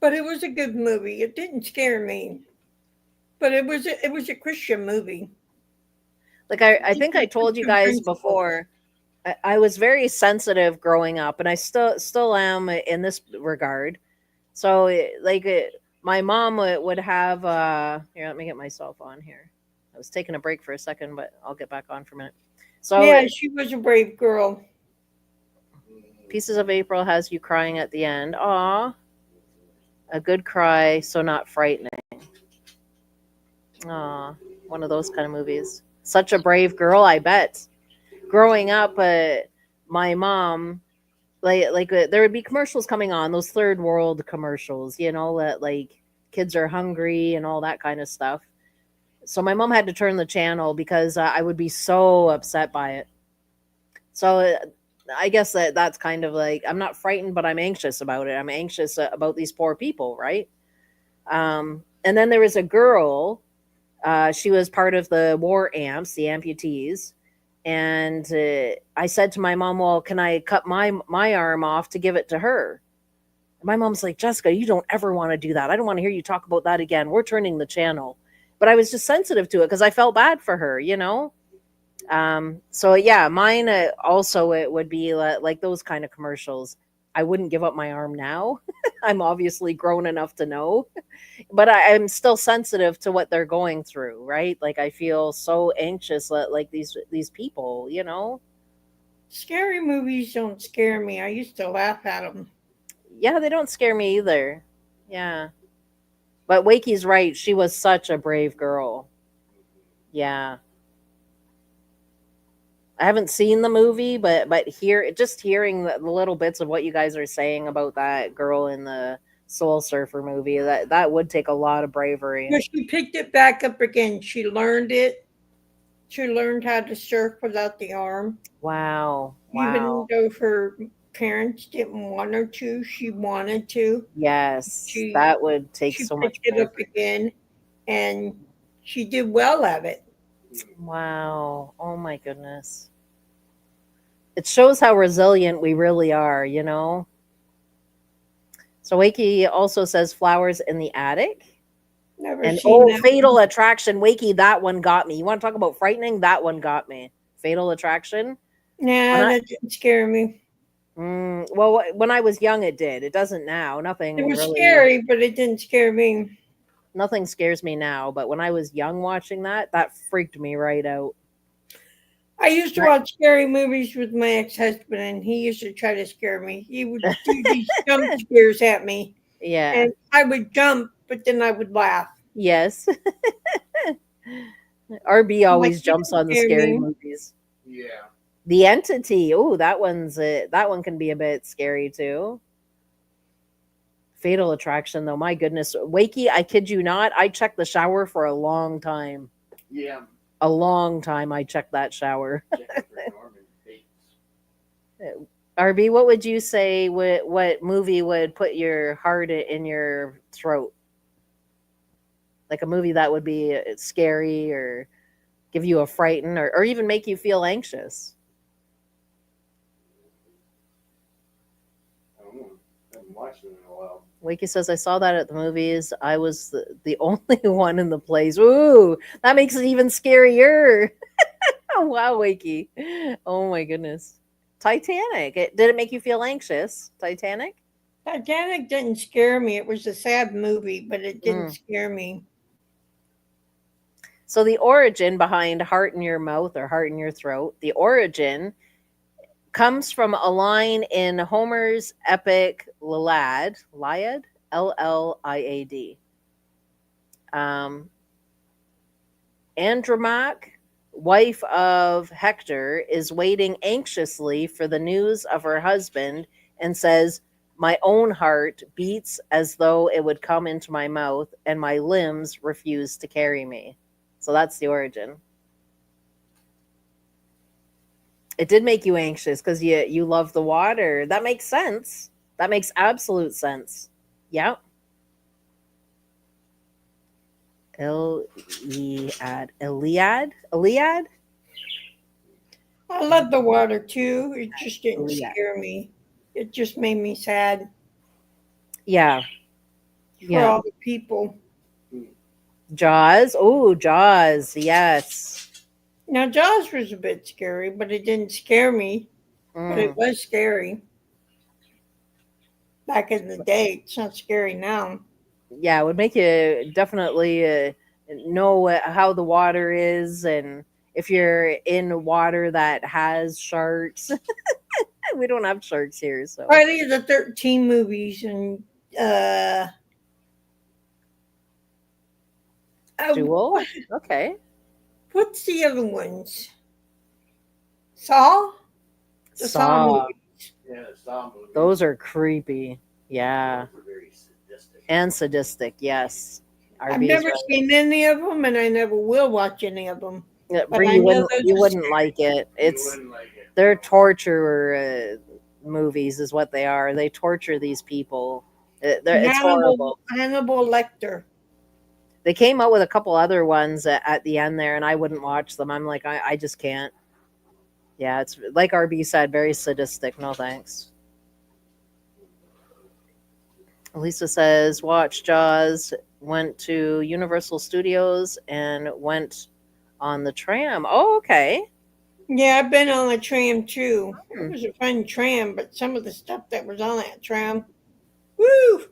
but it was a good movie. It didn't scare me, but it was a Christian movie. Like I think I told you Christian guys principles. before. I was very sensitive growing up, and I still am in this regard. So, my mom would have. Here, let me get myself on here. I was taking a break for a second, but I'll get back on for a minute. So, Yeah, she was a brave girl. Pieces of April has you crying at the end. Aw, a good cry, so not frightening. Aw, one of those kind of movies. Such a brave girl, I bet. Growing up, my mom there would be commercials coming on, those third world commercials, that like kids are hungry and all that kind of stuff. So my mom had to turn the channel because I would be so upset by it. So I guess that's kind of like, I'm not frightened, but I'm anxious about it. I'm anxious about these poor people, right? And then there was a girl. She was part of the war amps, the amputees, and I said to my mom, "Well, can I cut my arm off to give it to her?" And my mom's like, "Jessica, you don't ever want to do that. I don't want to hear you talk about that again. We're turning the channel." But I was just sensitive to it because I felt bad for her. So yeah, mine also it would be like those kind of commercials. I wouldn't give up my arm now. I'm obviously grown enough to know, but I'm still sensitive to what they're going through, right? Like I feel so anxious, like these people. Scary movies don't scare me. I used to laugh at them. Yeah, they don't scare me either. Yeah, but Wakey's right. She was such a brave girl. Yeah, I haven't seen the movie, but just hearing the little bits of what you guys are saying about that girl in the Soul Surfer movie, that would take a lot of bravery. But she picked it back up again. She learned it. She learned how to surf without the arm. Wow, Even wow. though her parents didn't want her to, she wanted to. Yes, She that would take she so much picked it up bravery. again, and she did well at it. Wow. Oh my goodness. It shows how resilient we really are. So Wakey also says flowers in the attic. Never And seen that Fatal one. Attraction, Wakey, that one got me. You want to talk about frightening? That one got me. Fatal Attraction. When Nah, I that didn't scare me. well, when I was young, it did. It doesn't now. It Nothing was really, scary, but it didn't scare me. nothing scares me now. But when I was young watching that freaked me right out. I used to And watch scary movies with my ex-husband, and he used to try to scare me. He would do these jump scares at me, Yeah. and I would jump, but then I would laugh. Yes. RB I'm like, always you jumps didn't on the scare scary me. movies. Yeah. The Entity. Oh, that one can be a bit scary too. Fatal Attraction though, my goodness. Wakey, I kid you not, I checked the shower for a long time. Yeah. A long time I checked that shower. Checking for Norman Bates. RB, what would you say what movie would put your heart in your throat? Like a movie that would be scary or give you a frighten or even make you feel anxious. I don't know. I haven't watched it in a while. Wakey says, I saw that at the movies. I was the only one in the place. Ooh, that makes it even scarier. Oh, wow, Wakey. Oh, my goodness. Titanic. Did it make you feel anxious? Titanic? Titanic didn't scare me. It was a sad movie, but it didn't Mm. scare me. So, the origin behind heart in your mouth or heart in your throat, the origin comes from a line in Homer's epic Iliad, Lliad. Um, Andromache, wife of Hector, is waiting anxiously for the news of her husband and says, my own heart beats as though it would come into my mouth, and my limbs refuse to carry me. So that's the origin. It did make you anxious because you love the water. That makes sense. That makes absolute sense. Yeah. Iliad. I love the water too. It just didn't Iliad. scare me. It just made me sad Yeah. for Yeah. all the people. Jaws. Oh, Jaws. Yes. Now, Jaws was a bit scary, but it didn't scare me. But it Mm. was scary back in the day. It's not scary now. Yeah, it would make you definitely know how the water is, and if you're in water that has sharks. We don't have sharks here, so. Friday the 13 movies and uh, Jewel. Okay. what's the other ones? Saw? The Saw Saw. movie. Yeah, Saw movies. Those are creepy. Yeah. Those are very sadistic. And sadistic, yes. I've RB is never right. seen any of them, and I never will watch any of them. Yeah, But Bree, I know those you are wouldn't scary. like it. You It's wouldn't like it. they're torture movies, is what they are. They torture these people. It's horrible. Hannibal Lecter. They came out with a couple other ones at the end there, and I wouldn't watch them. I'm like, I just can't. Yeah, it's like RB said, very sadistic. No thanks. Lisa says, watch Jaws, went to Universal Studios and went on the tram. Oh, okay. Yeah, I've been on a tram too. It Hmm. was a fun tram, but some of the stuff that was on that tram, woo!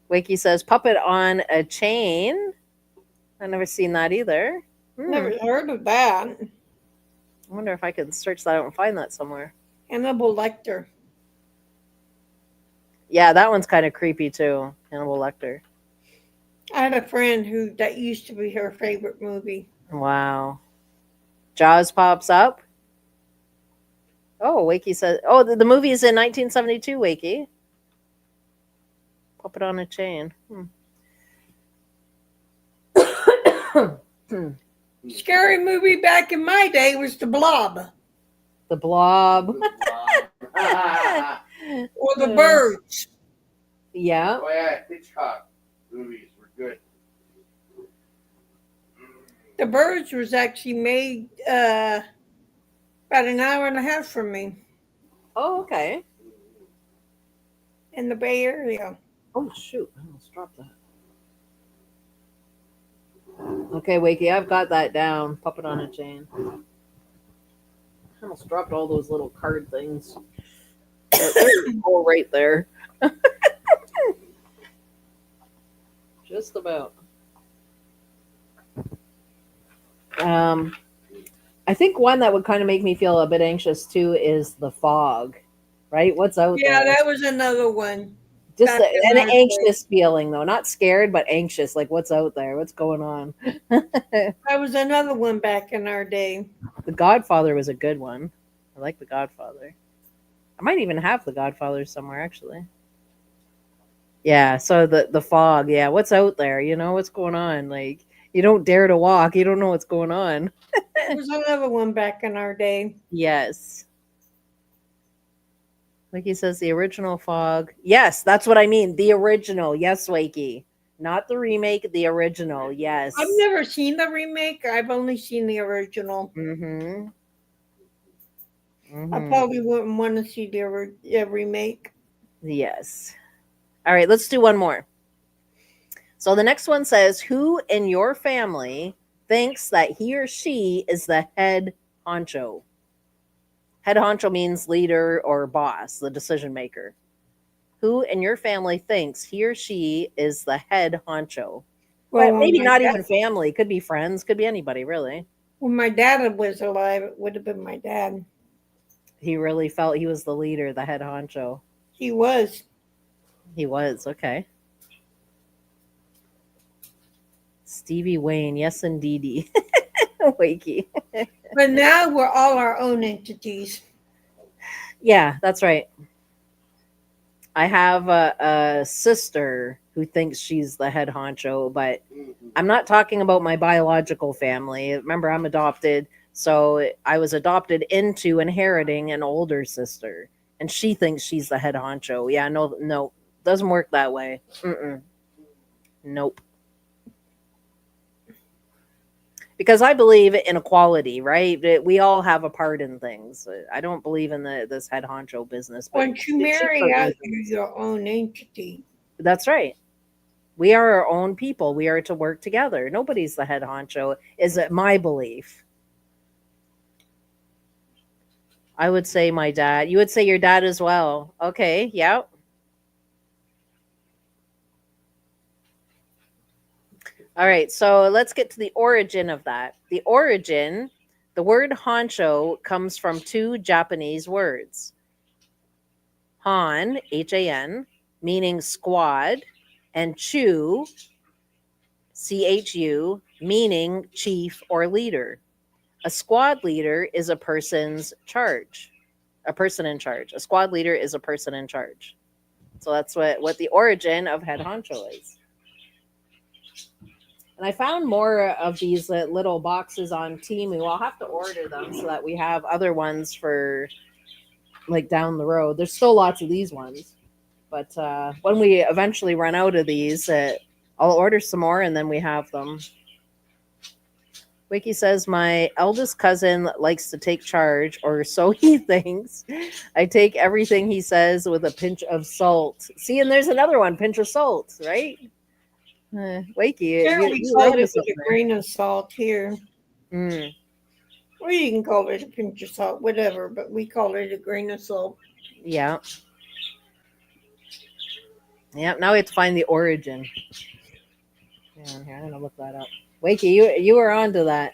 Wakey says, puppet on a chain. I've never seen that either. Never heard of that. I wonder if I can search that out and find that somewhere. Hannibal Lecter. Yeah, that one's kind of creepy too. Hannibal Lecter. I had a friend who that used to be her favorite movie. Wow. Jaws pops up. Oh, Wakey says, oh, the movie is in 1972, Wakey. Puppet on a chain. Scary movie back in my day was The Blob The Blob. or The Birds. Yeah. Oh yeah, Hitchcock movies were good. The Birds was actually made about an hour and a half from me Oh, okay. in the Bay Area. Oh, shoot. I almost dropped that. Okay, Wakey, I've got that down. Puppet on a chain. I almost dropped all those little card things. They're all right there. Just about. I think one that would kind of make me feel a bit anxious too is the fog, right? What's out Yeah, there? that was another one. Just back in an our day. anxious feeling, though. Not scared, but anxious. Like, what's out there? What's going on? That was another one back in our day. The Godfather was a good one. I like The Godfather. I might even have The Godfather somewhere, actually. Yeah, so the fog. Yeah, what's out there? You know, what's going on? Like, you don't dare to walk. You don't know what's going on. There was another one back in our day. Yes. Wakey says the original fog. Yes, that's what I mean. The original. Yes, Wakey. Not the remake, the original. Yes. I've never seen the remake. I've only seen the original. Mm-hmm. I Mm-hmm. probably wouldn't want to see the remake. Yes. All right, let's do one more. So the next one says, who in your family thinks that he or she is the head honcho? Head honcho means leader or boss, the decision maker. Who in your family thinks he or she is the head honcho? Well, But maybe not even family. Could be friends. Could be anybody, really. when my dad was alive, it would have been my dad. He really felt he was the leader, the head honcho. He was. He was. Okay. Stevie Wayne. Yes, indeedy. Wakey. But now we're all our own entities. Yeah, that's right. I have a sister who thinks she's the head honcho, but I'm not talking about my biological family. Remember, I'm adopted. So I was adopted into inheriting an older sister, and she thinks she's the head honcho. Yeah, no, no, doesn't work that way. Mm-mm. Nope. Because I believe in equality, right? That we all have a part in things. I don't believe in this head honcho business, but Once you she marry certainly out, you're thinks. your own entity. That's right. We are our own people. We are to work together. Nobody's the head honcho, is it my belief. I would say my dad. You would say your dad as well. Okay, yeah. All right, so let's get to the origin of that. The word honcho comes from two Japanese words. Han, H A N, meaning squad, and chu, CHU, meaning chief or leader. A squad leader is a person's charge. A person in charge. A squad leader is a person in charge. So that's what the origin of head honcho is. And I found more of these little boxes on Temu. I'll have to order them so that we have other ones for like down the road. There's still lots of these ones, but when we eventually run out of these, I'll order some more and then we have them. Wiki says my eldest cousin likes to take charge, or so he thinks. I take everything he says with a pinch of salt. See, and there's another one, pinch of salt, right? Wakey, Here we you call onto it with something a grain of salt here. there. Or you can call it a pinch of salt, whatever, but we call it a grain of salt. Yeah. Yeah. Now we have to find the origin. Yeah, here, I'm gonna look that up. Wakey, you were onto that.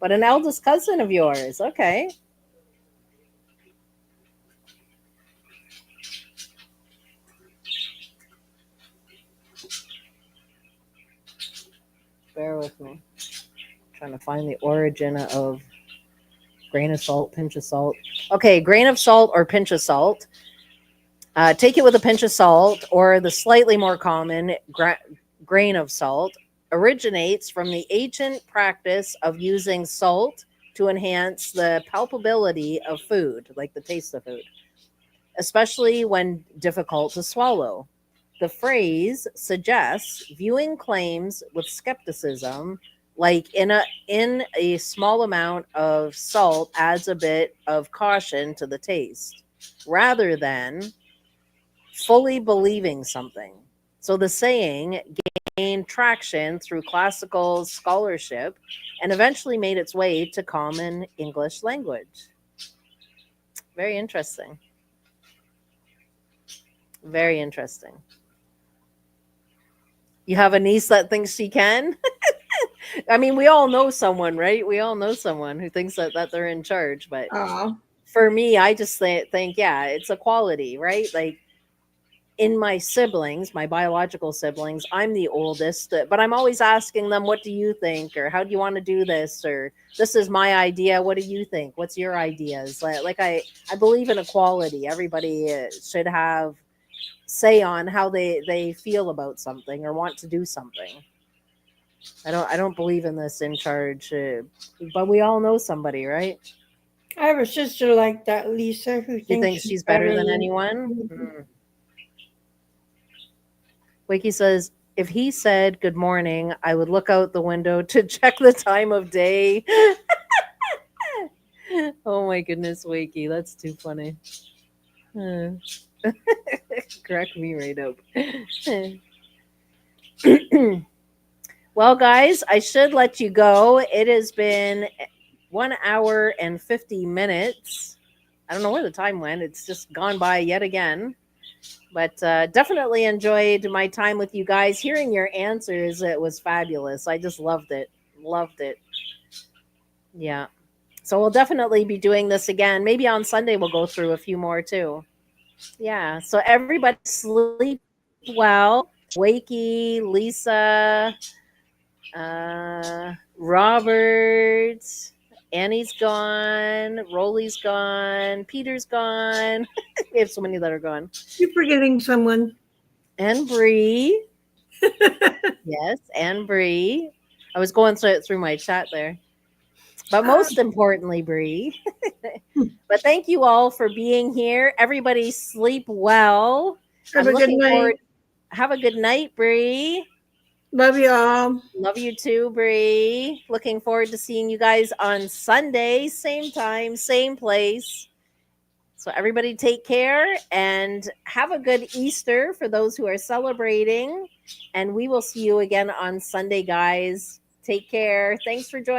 But an eldest cousin of yours. Okay. Bear with me. Trying to find the origin of grain of salt, pinch of salt. Okay, grain of salt or pinch of salt. Take it with a pinch of salt, or the slightly more common grain of salt, originates from the ancient practice of using salt to enhance the palpability of food, like the taste of food, especially when difficult to swallow. The phrase suggests viewing claims with skepticism, like in a small amount of salt adds a bit of caution to the taste, rather than fully believing something. So the saying gained traction through classical scholarship and eventually made its way to common English language. Very interesting. Very interesting. You have a niece that thinks she can? I mean, we all know someone, right? We all know someone who thinks that they're in charge. But Oh, for me, I just think, yeah, it's a quality, right? Like in my siblings, my biological siblings, I'm the oldest, but I'm always asking them, what do you think? Or how do you want to do this? Or this is my idea. What do you think? What's your ideas? Like I believe in equality. Everybody should have say on how they feel about something or want to do something. I don't believe in this in charge, but we all know somebody, right? I have a sister like that, Lisa, who She thinks thinks she's she's better better than than. anyone. Wiki says, if he said good morning, I would look out the window to check the time of day. Oh my goodness, Wakey, that's too funny. Correct me right up. Well, guys, I should let you go. It has been 1 hour and 50 minutes. I don't know where the time went. It's just gone by yet again. But definitely enjoyed my time with you guys. Hearing your answers, it was fabulous. I just loved it. Loved it. Yeah. So we'll definitely be doing this again. Maybe on Sunday we'll go through a few more too. Yeah. So everybody sleep well. Wakey, Lisa, Robert, Annie's gone, Rolly's gone, Peter's gone. We have so many that are gone. You're forgetting someone. And Bree. Yes, and Bree. I was going through my chat there. But Uh, most importantly, Bree. But thank you all for being here. Everybody sleep well. have I'm a good looking night. forward. Have a good night, Bree. Love you all. Love you too, Bree. Looking forward to seeing you guys on Sunday, same time, same place. So everybody take care and have a good Easter for those who are celebrating. And we will see you again on Sunday, guys. Take care. Thanks for joining.